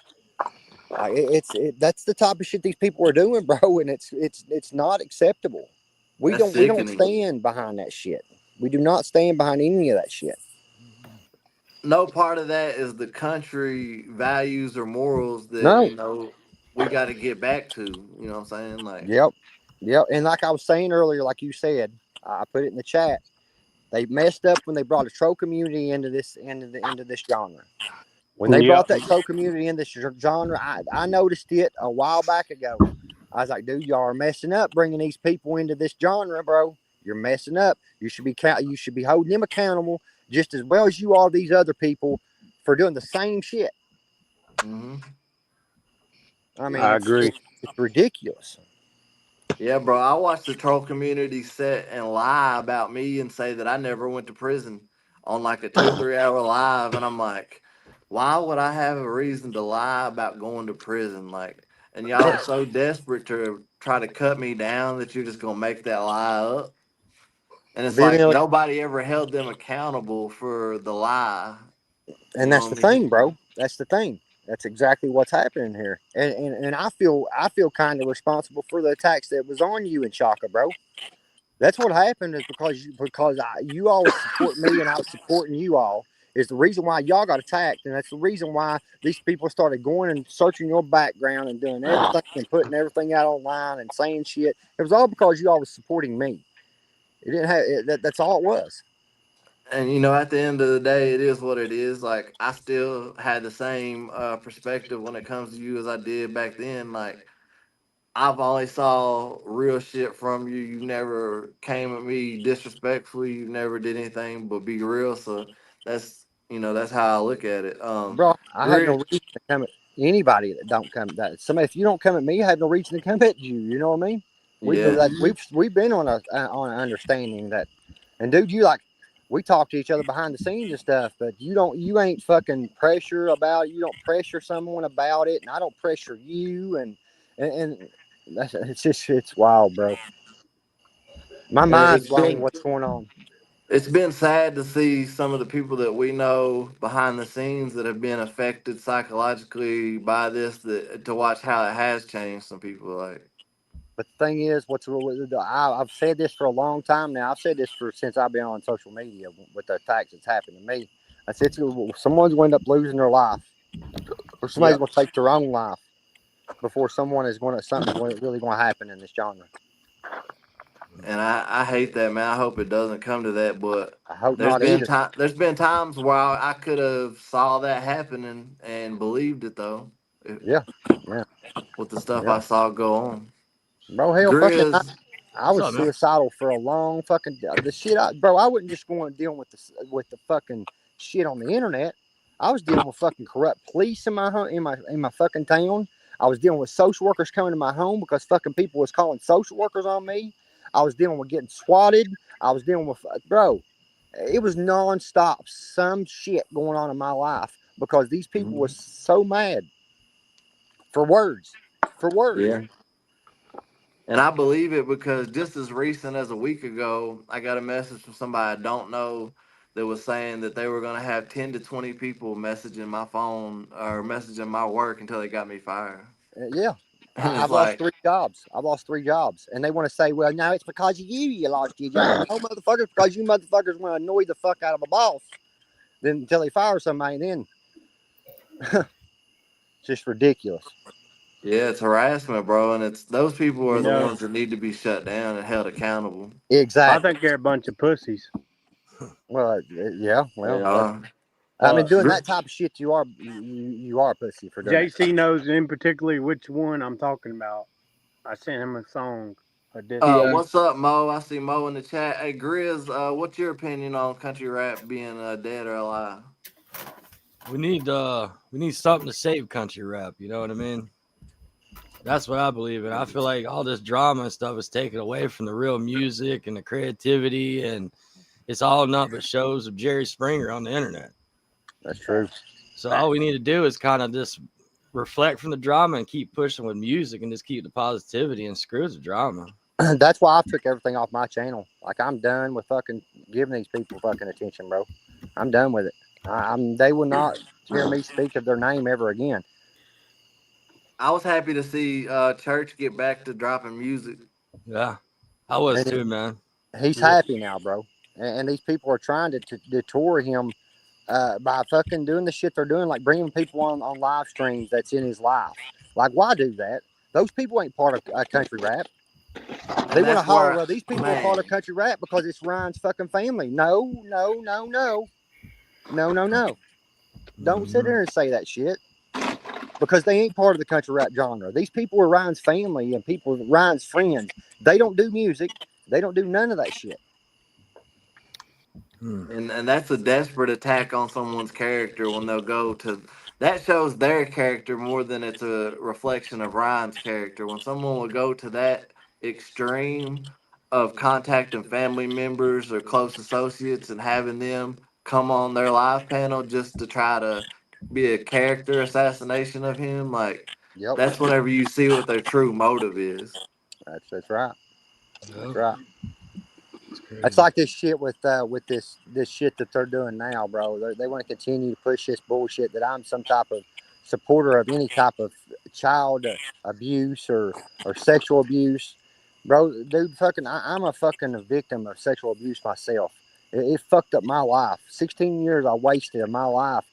That's the type of shit these people are doing, bro, and it's not acceptable. That's We don't sickening. stand behind that shit. We do not stand behind any of that shit. No part of that is the country values or morals that No. we got to get back to. You know what I'm saying? Like, Yep. Yep. And like I was saying earlier, like you said, I put it in the chat. They messed up when they brought a troll community into this genre. When they Yep. brought that troll community in this genre, I noticed it a while back ago. I was like, dude, y'all are messing up bringing these people into this genre, bro. You're messing up. You should be holding them accountable just as well as you are these other people for doing the same shit. hmm I mean, I agree. it's ridiculous. yeah, bro. I watched the troll community sit and lie about me and say that I never went to prison on like a 2 3 hour live, and I'm like, why would I have a reason to lie about going to prison? Like, and y'all are so desperate to try to cut me down that you're just gonna make that lie up. And it's B like Milli, nobody ever held them accountable for the lie. You and know that's what the I mean? thing, bro. That's the thing. That's exactly what's happening here. And I feel kind of responsible for the attacks that was on you and Shaka, bro. That's what happened is you all was supporting me and I was supporting you all is the reason why y'all got attacked, and that's the reason why these people started going and searching your background and doing everything and putting everything out online and saying shit. It was all because you all was supporting me. It didn't have that's all it was. And at the end of the day, it is what it is. Like I still had the same perspective when it comes to you as I did back then. Like I've always saw real shit from you. You never came at me disrespectfully. You never did anything but be real. So that's how I look at it. Bro, I have no Grit, reason to come at anybody that don't come that somebody if you don't come at me, I have no reason to come at you. You know what I mean? yeah. We've been on an understanding that, and dude, you like we talk to each other behind the scenes and stuff, but you ain't fucking pressure about it. You don't pressure someone about it, and I don't pressure you, and that's it's wild, bro. My mind's It's blown. been What's going on? it's been sad to see some of the people that we know behind the scenes that have been affected psychologically by this. That to watch how it has changed some people. Like, But the thing is, I've said this for a long time now. I've said this for since I've been on social media with the attacks that's happened to me. I said someone's going to end up losing their life, or somebody's yep. going to take their own life before something's really going to happen in this genre. And I hate that, man. I hope it doesn't come to that. But I hope not either. there's been times where I could have saw that happening and believed it though, Yeah, yeah, with the stuff yeah. I saw go on. Bro, hell, fucking, Grizz, I was suicidal for a long fucking the shit. Bro, I wasn't just going dealing with the fucking shit on the internet. I was dealing with fucking corrupt police in my fucking town. I was dealing with social workers coming to my home because fucking people was calling social workers on me. I was dealing with getting swatted. I was dealing with bro. It was nonstop. Some shit going on in my life because these people were so mad for words, for words. yeah. And I believe it because just as recent as a week ago, I got a message from somebody I don't know that was saying that they were going to have 10 to 20 people messaging my phone or messaging my work until they got me fired. Yeah. And it's I've lost like, 3 jobs. I've lost 3 jobs. And they want to say, well, no, it's because of you lost your job. No, motherfuckers, because you motherfuckers want to annoy the fuck out of a boss. then until he fires somebody, then just ridiculous. Yeah, it's harassment, bro, and it's those people You are the know, ones that need to be shut down and held accountable. I Exactly. think they're a bunch of pussies. Well, yeah. They Well, are. I mean, But doing that type of shit, you are a pussy for doing that. JC knows in particularly which one I'm talking about. I sent him a song, a disc. Yeah. What's up, Mo? I see Mo in the chat. Hey, Grizz, what's your opinion on country rap being dead or alive? We need something to save country rap. You know what I mean? That's what I believe in. I feel like all this drama and stuff is taken away from the real music and the creativity, and it's all nothing but shows of Jerry Springer on the internet. That's true. So all we need to do is kind of just reflect from the drama and keep pushing with music and just keep the positivity and screw the drama. That's why I took everything off my channel. Like, I'm done with fucking giving these people fucking attention, bro. I'm done with it. They will not hear me speak of their name ever again. I was happy to see Church get back to dropping music. Yeah, I was And too, man. he's happy now, bro. And these people are trying to detour him by fucking doing the shit they're doing, like bringing people on live streams that's in his life. Like, why do that? Those people ain't part of country rap. They want to holler, well, these people are part of country rap because it's Ryan's fucking family. No. Don't sit there and say that shit, because they ain't part of the country rap genre. These people are Ryan's family and people, Ryan's friends. They don't do music. They don't do none of that shit. And that's a desperate attack on someone's character when they'll go to that shows their character more than it's a reflection of Ryan's character. When someone will go to that extreme of contacting family members or close associates and having them come on their live panel just to try to be a character assassination of him, like Yep, that's whenever you see what their true motive is. that's right. That's Yep. right. It's crazy. It's like this shit with this shit that they're doing now, bro. They want to continue to push this bullshit that I'm some type of supporter of any type of child abuse or sexual abuse, bro. Dude, fucking, I'm a fucking victim of sexual abuse myself. It fucked up my life. 16 years I wasted of my life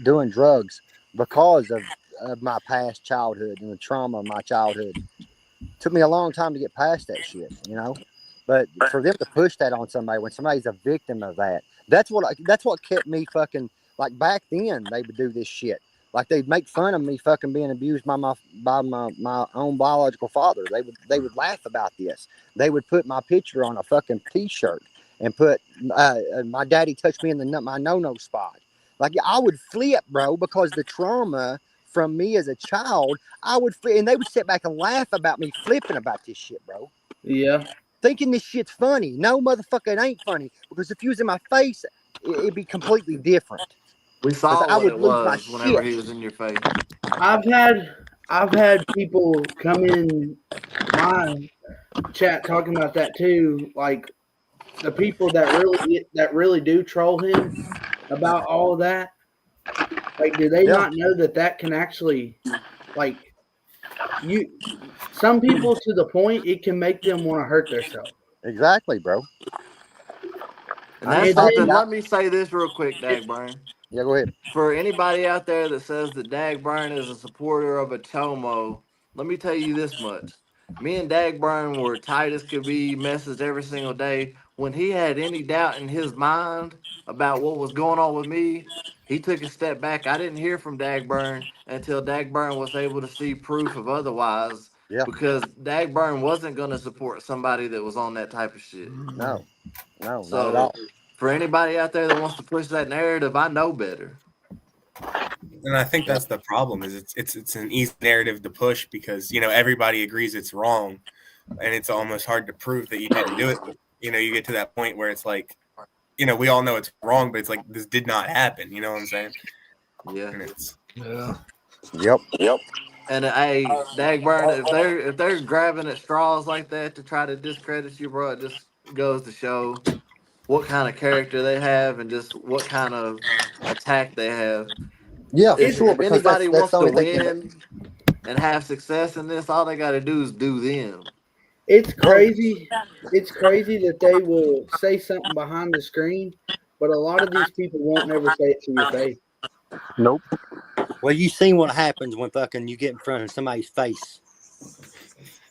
doing drugs because of my past childhood and the trauma of my childhood. Took me a long time to get past that shit, you know. But for them to push that on somebody when somebody's a victim of that, that's what kept me fucking, like, back then they would do this shit. Like, they'd make fun of me fucking being abused by my own biological father. They would laugh about this. They would put my picture on a fucking t-shirt and put my daddy touched me in my no-no spot. Like, I would flip, bro, because the trauma from me as a child, and they would sit back and laugh about me flipping about this shit, bro. Yeah. Thinking this shit's funny. No, motherfucker, it ain't funny. Because if you was in my face, it'd be completely different. We saw I what would it lose my was whenever shit. he was in your face. I've had people come in my chat talking about that too. Like, the people that really do troll him about all of that. Like, do they not know that can actually, like, some people to the point it can make them want to hurt themselves. Exactly, bro. And that's something. Let me say this real quick, Dag Burn. Yeah, go ahead. For anybody out there that says that Dag Burn is a supporter of a Chomo, let me tell you this much. Me and Dag Burn were tight as could be, messaged every single day. When he had any doubt in his mind about what was going on with me, he took a step back. I didn't hear from Dag Burn until Dag Burn was able to see proof of otherwise. Yeah. Because Dag Burn wasn't going to support somebody that was on that type of shit. No, not at So, all. for anybody out there that wants to push that narrative, I know better. And I think that's the problem, is it's an easy narrative to push because, you know, everybody agrees it's wrong, and it's almost hard to prove that you didn't do it. But, you know, you get to that point where it's like, you know, we all know it's wrong, but it's like, this did not happen. You know what I'm saying? Yeah. And it's, Yeah. Yep. And hey, Dag Burn, if they're grabbing at straws like that to try to discredit you, bro, it just goes to show what kind of character they have and just what kind of attack they have. Yeah, for If sure. Because anybody that's wants the to only thing. win and have success in this, all they got to do is do them. It's crazy. It's crazy that they will say something behind the screen, but a lot of these people won't never say it to your face. Nope. Well, you seen what happens when fucking you get in front of somebody's face.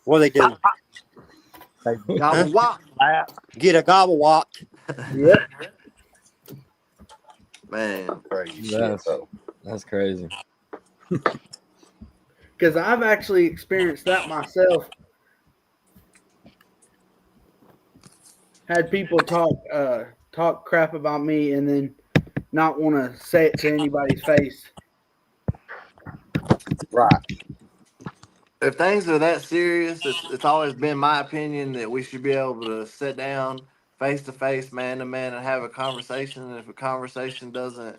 What do they do? Gobble wop. Get a gobble whopped. Yep. Man. Crazy shit, bro. That's crazy. Because I've actually experienced that myself. Had people talk crap about me and then not want to say it to anybody's face. Right. If things are that serious, it's always been my opinion that we should be able to sit down face to face, man to man, and have a conversation. And if a conversation doesn't,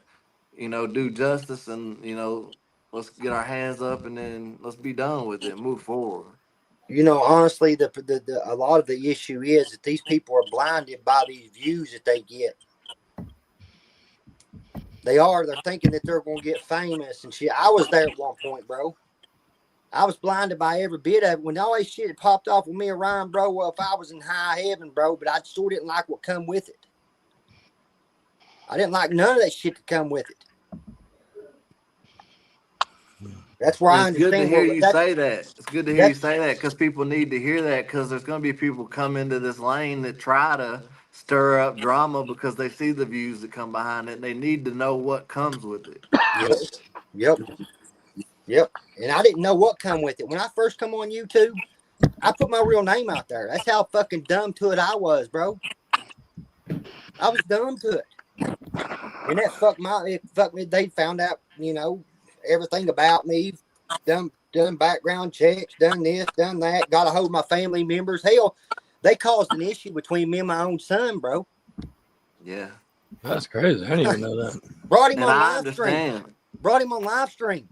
do justice, and let's get our hands up and then let's be done with it, move forward. Honestly, a lot of the issue is that these people are blinded by these views that they get. They're thinking that they're going to get famous and shit. I was there at one point, bro. I was blinded by every bit of it. When all that shit popped off with me and Ryan, bro, well, if I was in high heaven, bro, but I still didn't like what come with it. I didn't like none of that shit that come with it. That's where I understand. It's good to hear you say that. It's good to hear you say that because people need to hear that because there's going to be people come into this lane that try to stir up drama because they see the views that come behind it and they need to know what comes with it. Yep. And I didn't know what come with it. When I first come on YouTube, I put my real name out there. That's how fucking dumb to it I was, bro. I was dumb to it. And that fucked me. They found out, everything about me. Done background checks, done this, done that. Got a hold of my family members. Hell, they caused an issue between me and my own son, bro. Yeah. That's crazy. I didn't even know that. Brought him on live stream.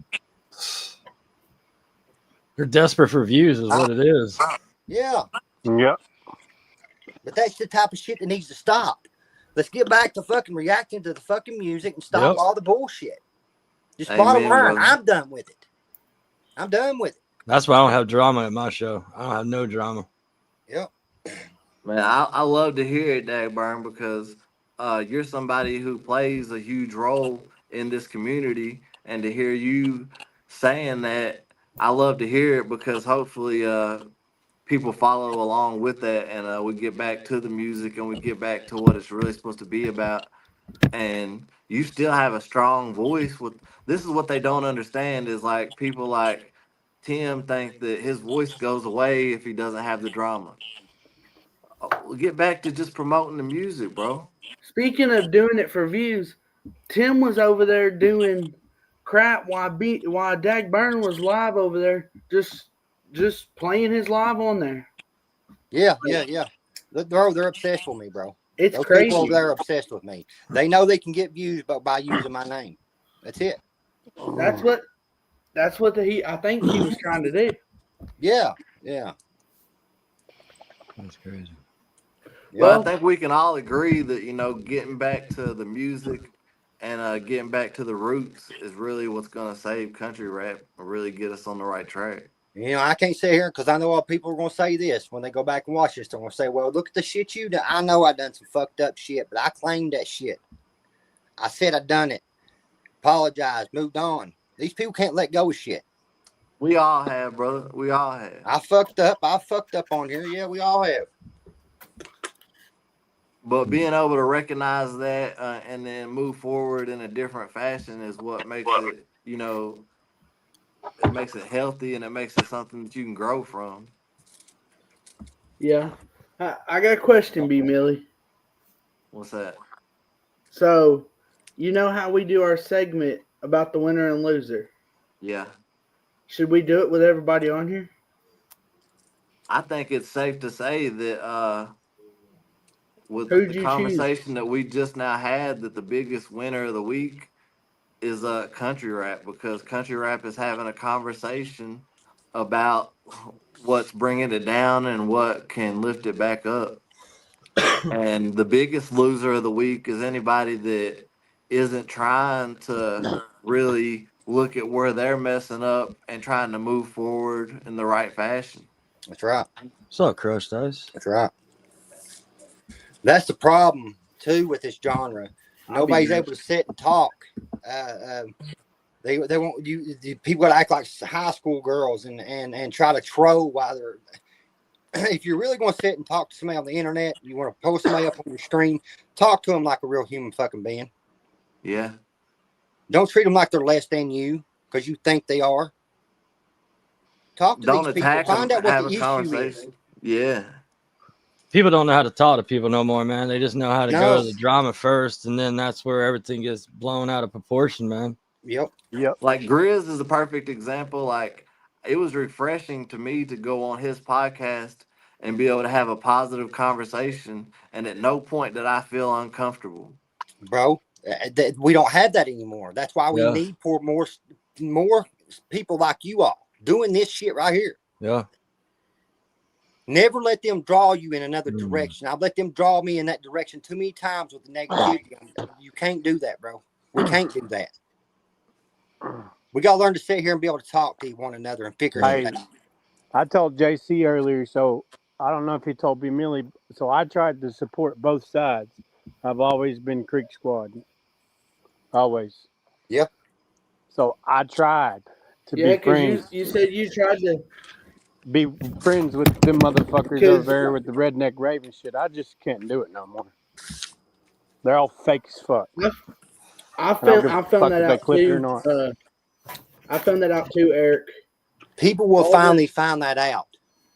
You're desperate for views is what it is. Yeah. Yep. But that's the type of shit that needs to stop. Let's get back to fucking reacting to the fucking music and stop all the bullshit. Just bottom line, I'm done with it. I'm done with it. That's why I don't have drama at my show. I don't have no drama. Yep. Man, I love to hear it, Dagburn, because you're somebody who plays a huge role in this community, and to hear you saying that, I love to hear it because hopefully people follow along with that, and we get back to the music and we get back to what it's really supposed to be about. And you still have a strong voice. This is what they don't understand is like people like Tim think that his voice goes away if he doesn't have the drama. We'll get back to just promoting the music, bro. Speaking of doing it for views, Tim was over there doing crap while Dagburn was live over there, just playing his live on there. Yeah. They're obsessed with me, bro. It's Those crazy. people over there are obsessed with me. They know they can get views by using my name. That's it. That's what I think he was trying to do. Yeah. That's crazy. Well, I think we can all agree that, getting back to the music and getting back to the roots is really what's going to save country rap and really get us on the right track. I can't sit here because I know all people are going to say this when they go back and watch this. They're going to say, well, look at the shit you done. I know I done some fucked up shit, but I claimed that shit. I said I done it. Apologized, moved on. These people can't let go of shit. We all have, brother. We all have. I fucked up on here. Yeah, we all have. But being able to recognize that and then move forward in a different fashion is what makes it, it makes it healthy and it makes it something that you can grow from. Yeah. I got a question, B Milli. What's that? So, you know how we do our segment about the winner and loser? Yeah. Should we do it with everybody on here? I think it's safe to say that with Who'd the you conversation that we just now had, that the biggest winner of the week is country rap, because country rap is having a conversation about what's bringing it down and what can lift it back up. And the biggest loser of the week is anybody that isn't trying to really look at where they're messing up and trying to move forward in the right fashion. That's right. What's up, Crushed Ice? That's right. That's the problem, too, with this genre. Nobody's able to sit and talk. They want you. People that act like high school girls and try to troll while they're. If you're really going to sit and talk to somebody on the internet, you want to post somebody up on your screen, talk to them like a real human fucking being. Yeah. Don't treat them like they're less than you because you think they are. Talk to Don't these people. attack Find them. out what Have the a issue is. conversation. Yeah. People don't know how to talk to people no more, man. They just know how to go No. to the drama first, and then that's where everything gets blown out of proportion, man. Yep. Like Grizz is a perfect example. Like it was refreshing to me to go on his podcast and be able to have a positive conversation, and at no point did I feel uncomfortable. Bro, we don't have that anymore. That's why we Yeah. need more people like you all doing this shit right here. Yeah. Never let them draw you in another direction. I've let them draw me in that direction too many times with the negativity. You can't do that, bro. We can't do that. We got to learn to sit here and be able to talk to one another and figure it out. I told JC earlier, so I don't know if he told B Milli, so I tried to support both sides. I've always been Creek Squad. Always. Yeah. So I tried to Yeah, be because friends. you said you tried to Be friends with them motherfuckers over there with the redneck Raven shit. I just can't do it no more. They're all fake as fuck. I found that out too. Not. I found that out too, Eric. People will finally find that out.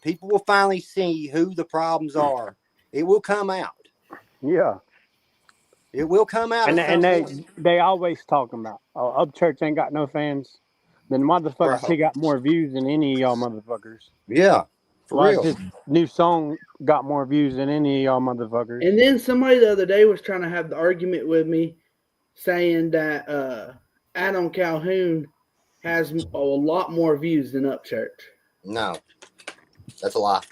People will finally see who the problems are. It will come out. Yeah. It will come out. And they always talking about, Upchurch ain't got no fans. Then motherfuckers, Bro. he got more views than any of y'all motherfuckers. Yeah. For real. His new song got more views than any of y'all motherfuckers. And then somebody the other day was trying to have the argument with me saying that Adam Calhoun has a lot more views than Upchurch. No. That's a lie.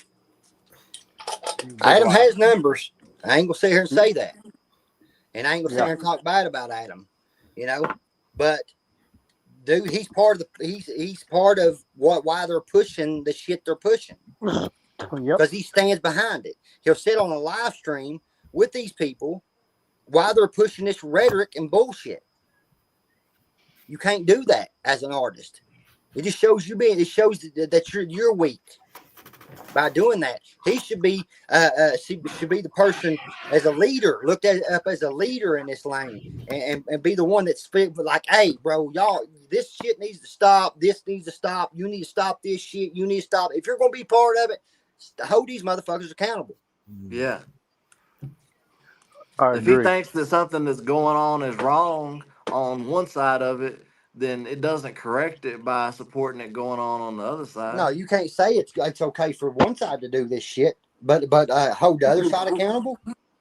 Adam has numbers. I ain't gonna sit here and say that. And I ain't gonna sit here and talk bad about Adam. You know? But dude, he's part of why they're pushing the shit they're pushing. Because he stands behind it. He'll sit on a live stream with these people while they're pushing this rhetoric and bullshit. You can't do that as an artist. It just shows it shows that you're weak by doing that. He should be the person as a leader, looked at up as a leader in this lane, and be the one that speaks like, hey, bro, y'all, this shit needs to stop. This needs to stop. You need to stop this shit. You need to stop. If you're gonna be part of it, hold these motherfuckers accountable. Yeah. I if agree. he thinks that something that's going on is wrong on one side of it, then it doesn't correct it by supporting it going on the other side. No, you can't say it's okay for one side to do this shit, but hold the other side accountable.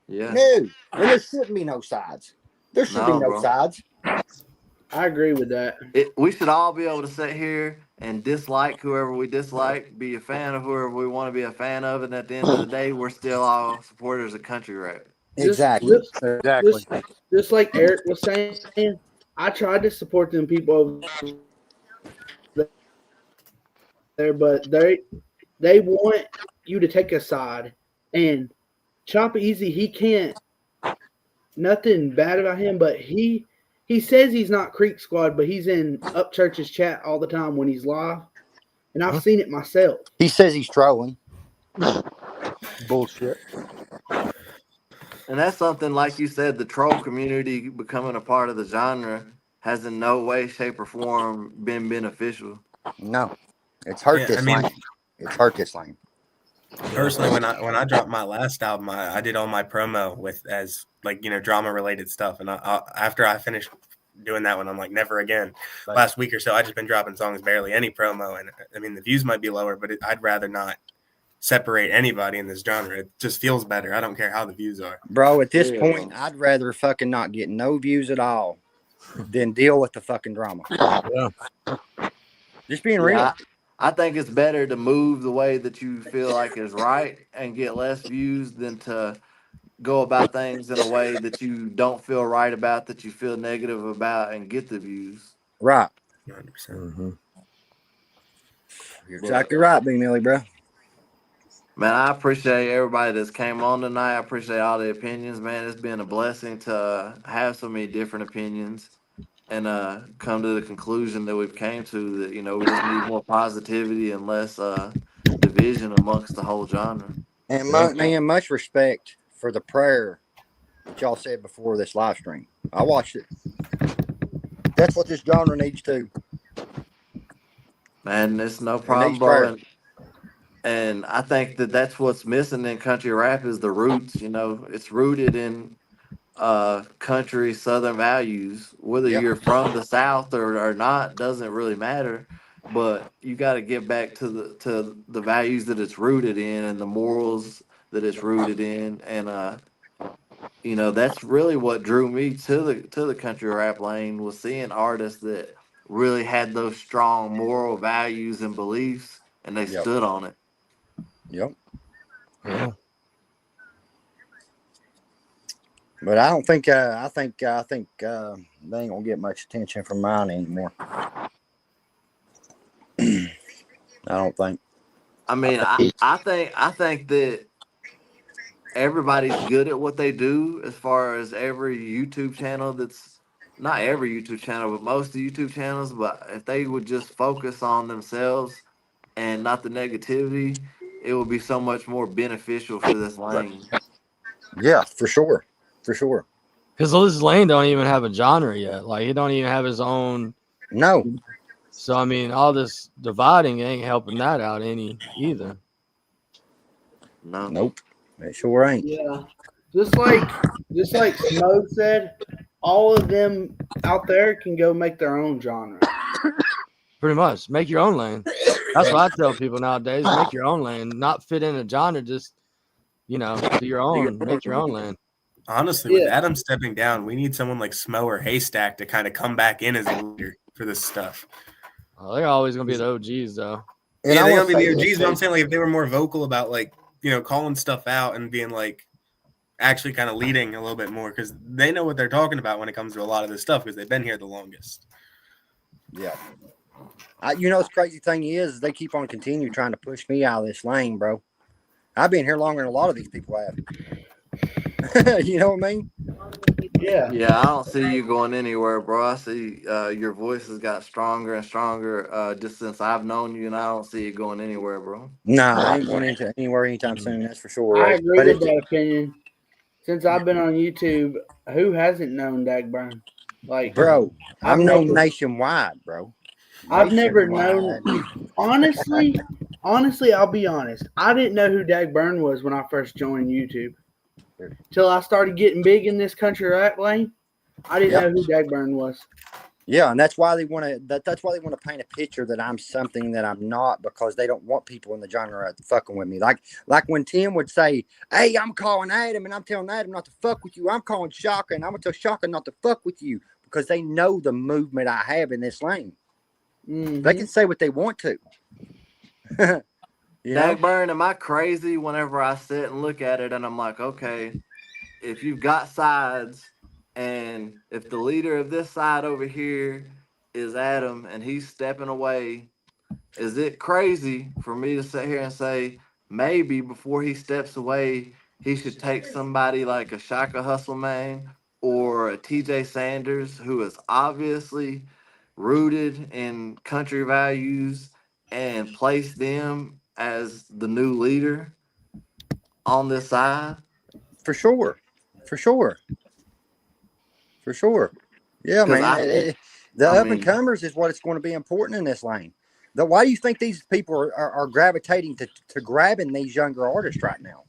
Yeah. No, and there shouldn't be no sides. There should be no sides. I agree with that. We should all be able to sit here and dislike whoever we dislike, be a fan of whoever we want to be a fan of, and at the end of the day, we're still all supporters of country rap. Exactly. Just like Eric was saying, I tried to support them people over there, but they want you to take a side. And Chop Easy, he can't. Nothing bad about him, but he says he's not Creek Squad, but he's in Upchurch's chat all the time when he's live, and I've seen it myself. He says he's trolling. Bullshit. And that's something, like you said, the troll community becoming a part of the genre has in no way, shape, or form been beneficial. No, it's hurt this lane. It's hurt this lane. Personally, when I dropped my last album, I did all my promo with as drama related stuff, and after I finished doing that one, I'm like, never again. Right. Last week or so, I just been dropping songs, barely any promo, and I mean the views might be lower, but I'd rather not separate anybody in this genre. It just feels better. I don't care how the views are, bro. At this point, I'd rather fucking not get no views at all than deal with the fucking drama. Yeah. Just being real. I think it's better to move the way that you feel like is right and get less views than to go about things in a way that you don't feel right about, that you feel negative about, and get the views. Right. 100%. Mm-hmm. You're exactly right, B Milli, bro. Man, I appreciate everybody that's came on tonight. I appreciate all the opinions, man. It's been a blessing to have so many different opinions and come to the conclusion that we've came to that we just need more positivity and less division amongst the whole genre. And Yep. man, much respect for the prayer that y'all said before this live stream. I watched it. That's what this genre needs too. Man, it's no It problem, needs bro. prayer. And I think that that's what's missing in country rap is the roots. It's rooted in country southern values. Whether Yep. you're from the South or not doesn't really matter. But you got to get back to the values that it's rooted in and the morals that it's rooted in. And that's really what drew me to the country rap lane was seeing artists that really had those strong moral values and beliefs and they Yep. stood on it. Yep. Yeah. But I don't think I think they ain't gonna get much attention from mine anymore. I don't think. I mean, I think that everybody's good at what they do as far as every YouTube channel that's not every YouTube channel, but most of the YouTube channels. But if they would just focus on themselves and not the negativity, it would be so much more beneficial for this lane. Yeah, for sure. For sure. Because this lane don't even have a genre yet. Like he don't even have his own. No. So I mean, all this dividing ain't helping that out any either. No. Nope. It sure ain't. Yeah. Just like Smoke said, all of them out there can go make their own genre. Pretty much, make your own lane. That's what I tell people nowadays. Make your own lane, not fit in a genre. Just do your own. Make your own lane. Honestly, with Adam stepping down, we need someone like Smo or Haystack to kind of come back in as a leader for this stuff. Oh, they're always gonna be the OGs though. And yeah, I they're wanna gonna be say the OGs. this, But I'm saying, like, if they were more vocal about, like, calling stuff out and being like actually kind of leading a little bit more, because they know what they're talking about when it comes to a lot of this stuff because they've been here the longest. Yeah. The crazy thing is they keep on continue trying to push me out of this lane, bro. I've been here longer than a lot of these people have. You know what I mean? Yeah. Yeah, I don't see you going anywhere, bro. I see your voice has got stronger and stronger just since I've known you, and I don't see you going anywhere, bro. Nah, I ain't going into anywhere anytime soon. That's for sure. I Ray. agree But with that opinion. Since I've been on YouTube, who hasn't known Dagburn? Like, bro, I've I'm known never- nationwide, bro. I've never Nationwide. known. Honestly, I'll be honest. I didn't know who Dagburn was when I first joined YouTube. Till I started getting big in this country rap lane, I didn't know who Dagburn was. Yeah, and that's why they want to. That's why they want to paint a picture that I'm something that I'm not, because they don't want people in the genre fucking with me. Like when Tim would say, "Hey, I'm calling Adam, and I'm telling Adam not to fuck with you. I'm calling Shaka, and I'm gonna tell Shaka not to fuck with you," because they know the movement I have in this lane. Mm-hmm. They can say what they want to. Dagburn, am I crazy whenever I sit and look at it and I'm like, okay, if you've got sides and if the leader of this side over here is Adam and he's stepping away, is it crazy for me to sit here and say maybe before he steps away, he should take somebody like a Shaka Hustleman or a TJ Sanders, who is obviously rooted in country values, and place them as the new leader on this side? For sure. Yeah, man. The up and comers is what it's going to be important in this lane. Why do you think these people are gravitating to grabbing these younger artists right now?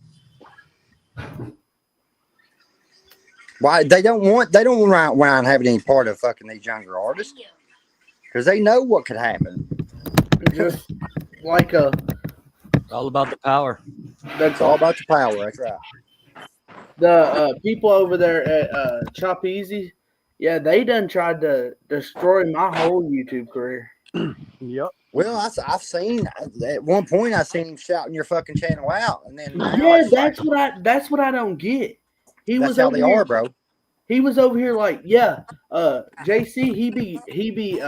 Why they don't want around having any part of fucking these younger artists, because they know what could happen. Just like all about the power. That's all about the power. That's right. The people over there at Chop Easy, yeah, they done tried to destroy my whole YouTube career. Yep. Well, I've seen at one point I seen him shouting your fucking channel out, and then that's what I don't get. That's how they are, bro. He was over here like, JC, he be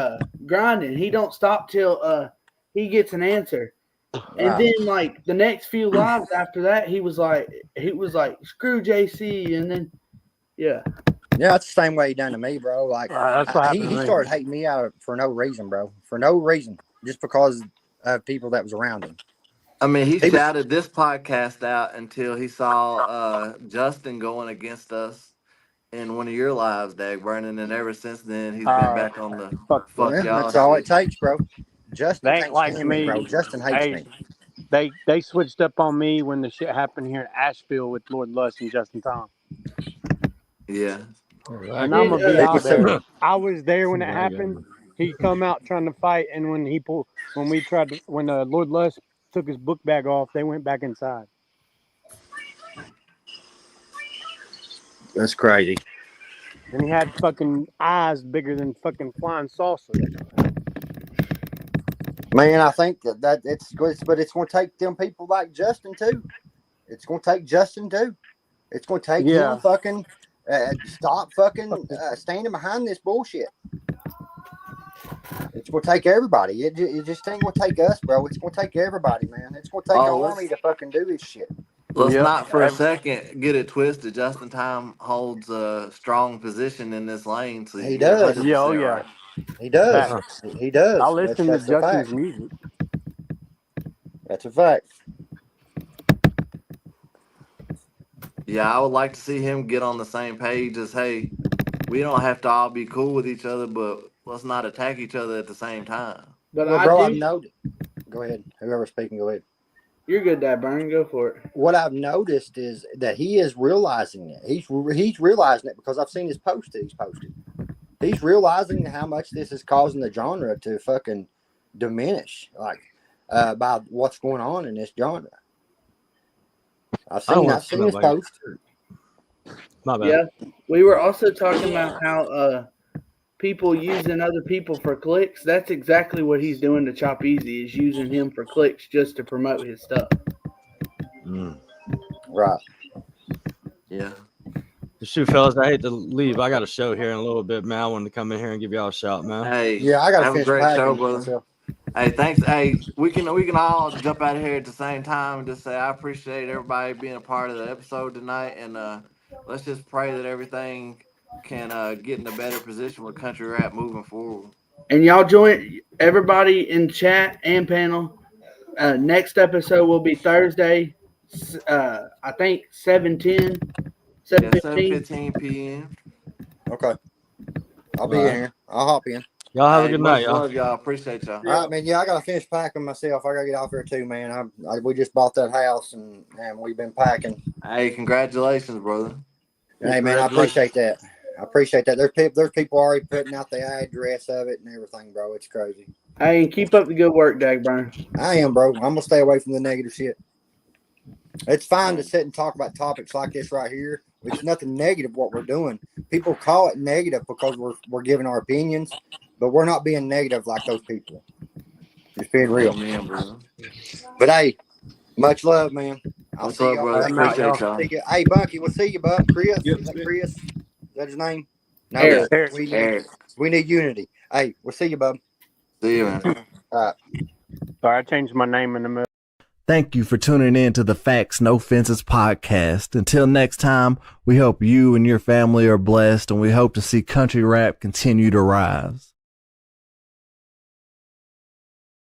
grinding. He don't stop till he gets an answer. And then like the next few lives after that, he was like screw JC, and then yeah. Yeah, it's the same way he done to me, bro. Like That's what happened he to me. started hating me out for no reason, bro. For no reason, just because of people that was around him. I mean, he shouted this podcast out until he saw Justin going against us in one of your lives, Dag Burning, and ever since then he's been back on the Fuck fuck Yeah, y'all that's all shit. it takes, bro. Justin They ain't can't like stand me, me. bro. Justin hates Hey, me. they switched up on me when the shit happened here in Asheville with Lord Lust and Justin Tom. Yeah. And I'm gonna be out Exactly. there. I was there when it happened. He come out trying to fight, and when Lord Lust took his book bag off, they went back inside. That's crazy. And he had fucking eyes bigger than fucking flying saucers. Man, I think that it's good, but it's going to take them people like Justin too. It's going to take Justin too. It's going to take him fucking stop fucking standing behind this bullshit. It's going to take everybody. It just ain't going to take us, bro. It's going to take everybody, man. It's going to take an army to fucking do this shit. Let's not for a second get it twisted. Justin Time holds a strong position in this lane, so He does. 100% right. He does. He does. I listen to that's Justin's music. That's a fact. Yeah, I would like to see him get on the same page as, hey, we don't have to all be cool with each other, but let's not attack each other at the same time. But well, bro, I've noticed. Go ahead. Whoever's speaking, go ahead. You're good, Dad Burn. Go for it. What I've noticed is that he is realizing it. He's realizing it because I've seen his post that he's posted. He's realizing how much this is causing the genre to fucking diminish, like by what's going on in this genre. I've seen his post. My bad. Yeah, we were also talking about how people using other people for clicks. That's exactly what he's doing to Chop Easy, is using him for clicks just to promote his stuff. Right. Yeah. Shoot, fellas, I hate to leave. I got a show here in a little bit, man. I wanted to come in here and give y'all a shout, man. Hey, yeah, I got have a great show, brother. Hey, thanks. Hey, we can all jump out of here at the same time and just say I appreciate everybody being a part of the episode tonight, and let's just pray that everything can get in a better position with country rap moving forward. And y'all join everybody in chat and panel. Next episode will be Thursday. I think 7:10. 7:15 p.m. Okay. I'll be in here. I'll hop in. Y'all have a good night, y'all. Love y'all. Appreciate y'all. All right, man. Yeah, I got to finish packing myself. I got to get off here too, man. We just bought that house and we've been packing. Hey, congratulations, brother. Hey, man, I appreciate that. There's people already putting out the address of it and everything, bro. It's crazy. Hey, and keep up the good work, Dagburn. I am, bro. I'm going to stay away from the negative shit. It's fine to sit and talk about topics like this right here. It's nothing negative what we're doing. People call it negative because we're giving our opinions, but we're not being negative like those people. Just being real. Man, bro. But hey, much love, man. I'll What's see up, you. brother? Appreciate y'all. Hey, Bunky, we'll see you, bud. Chris, is that Chris? Is that his name? No, Eric. We need unity. Hey, we'll see you, bud. See you, man. All right. Sorry, I changed my name in the middle. Thank you for tuning in to the Facts No Fences podcast. Until next time, we hope you and your family are blessed, and we hope to see country rap continue to rise.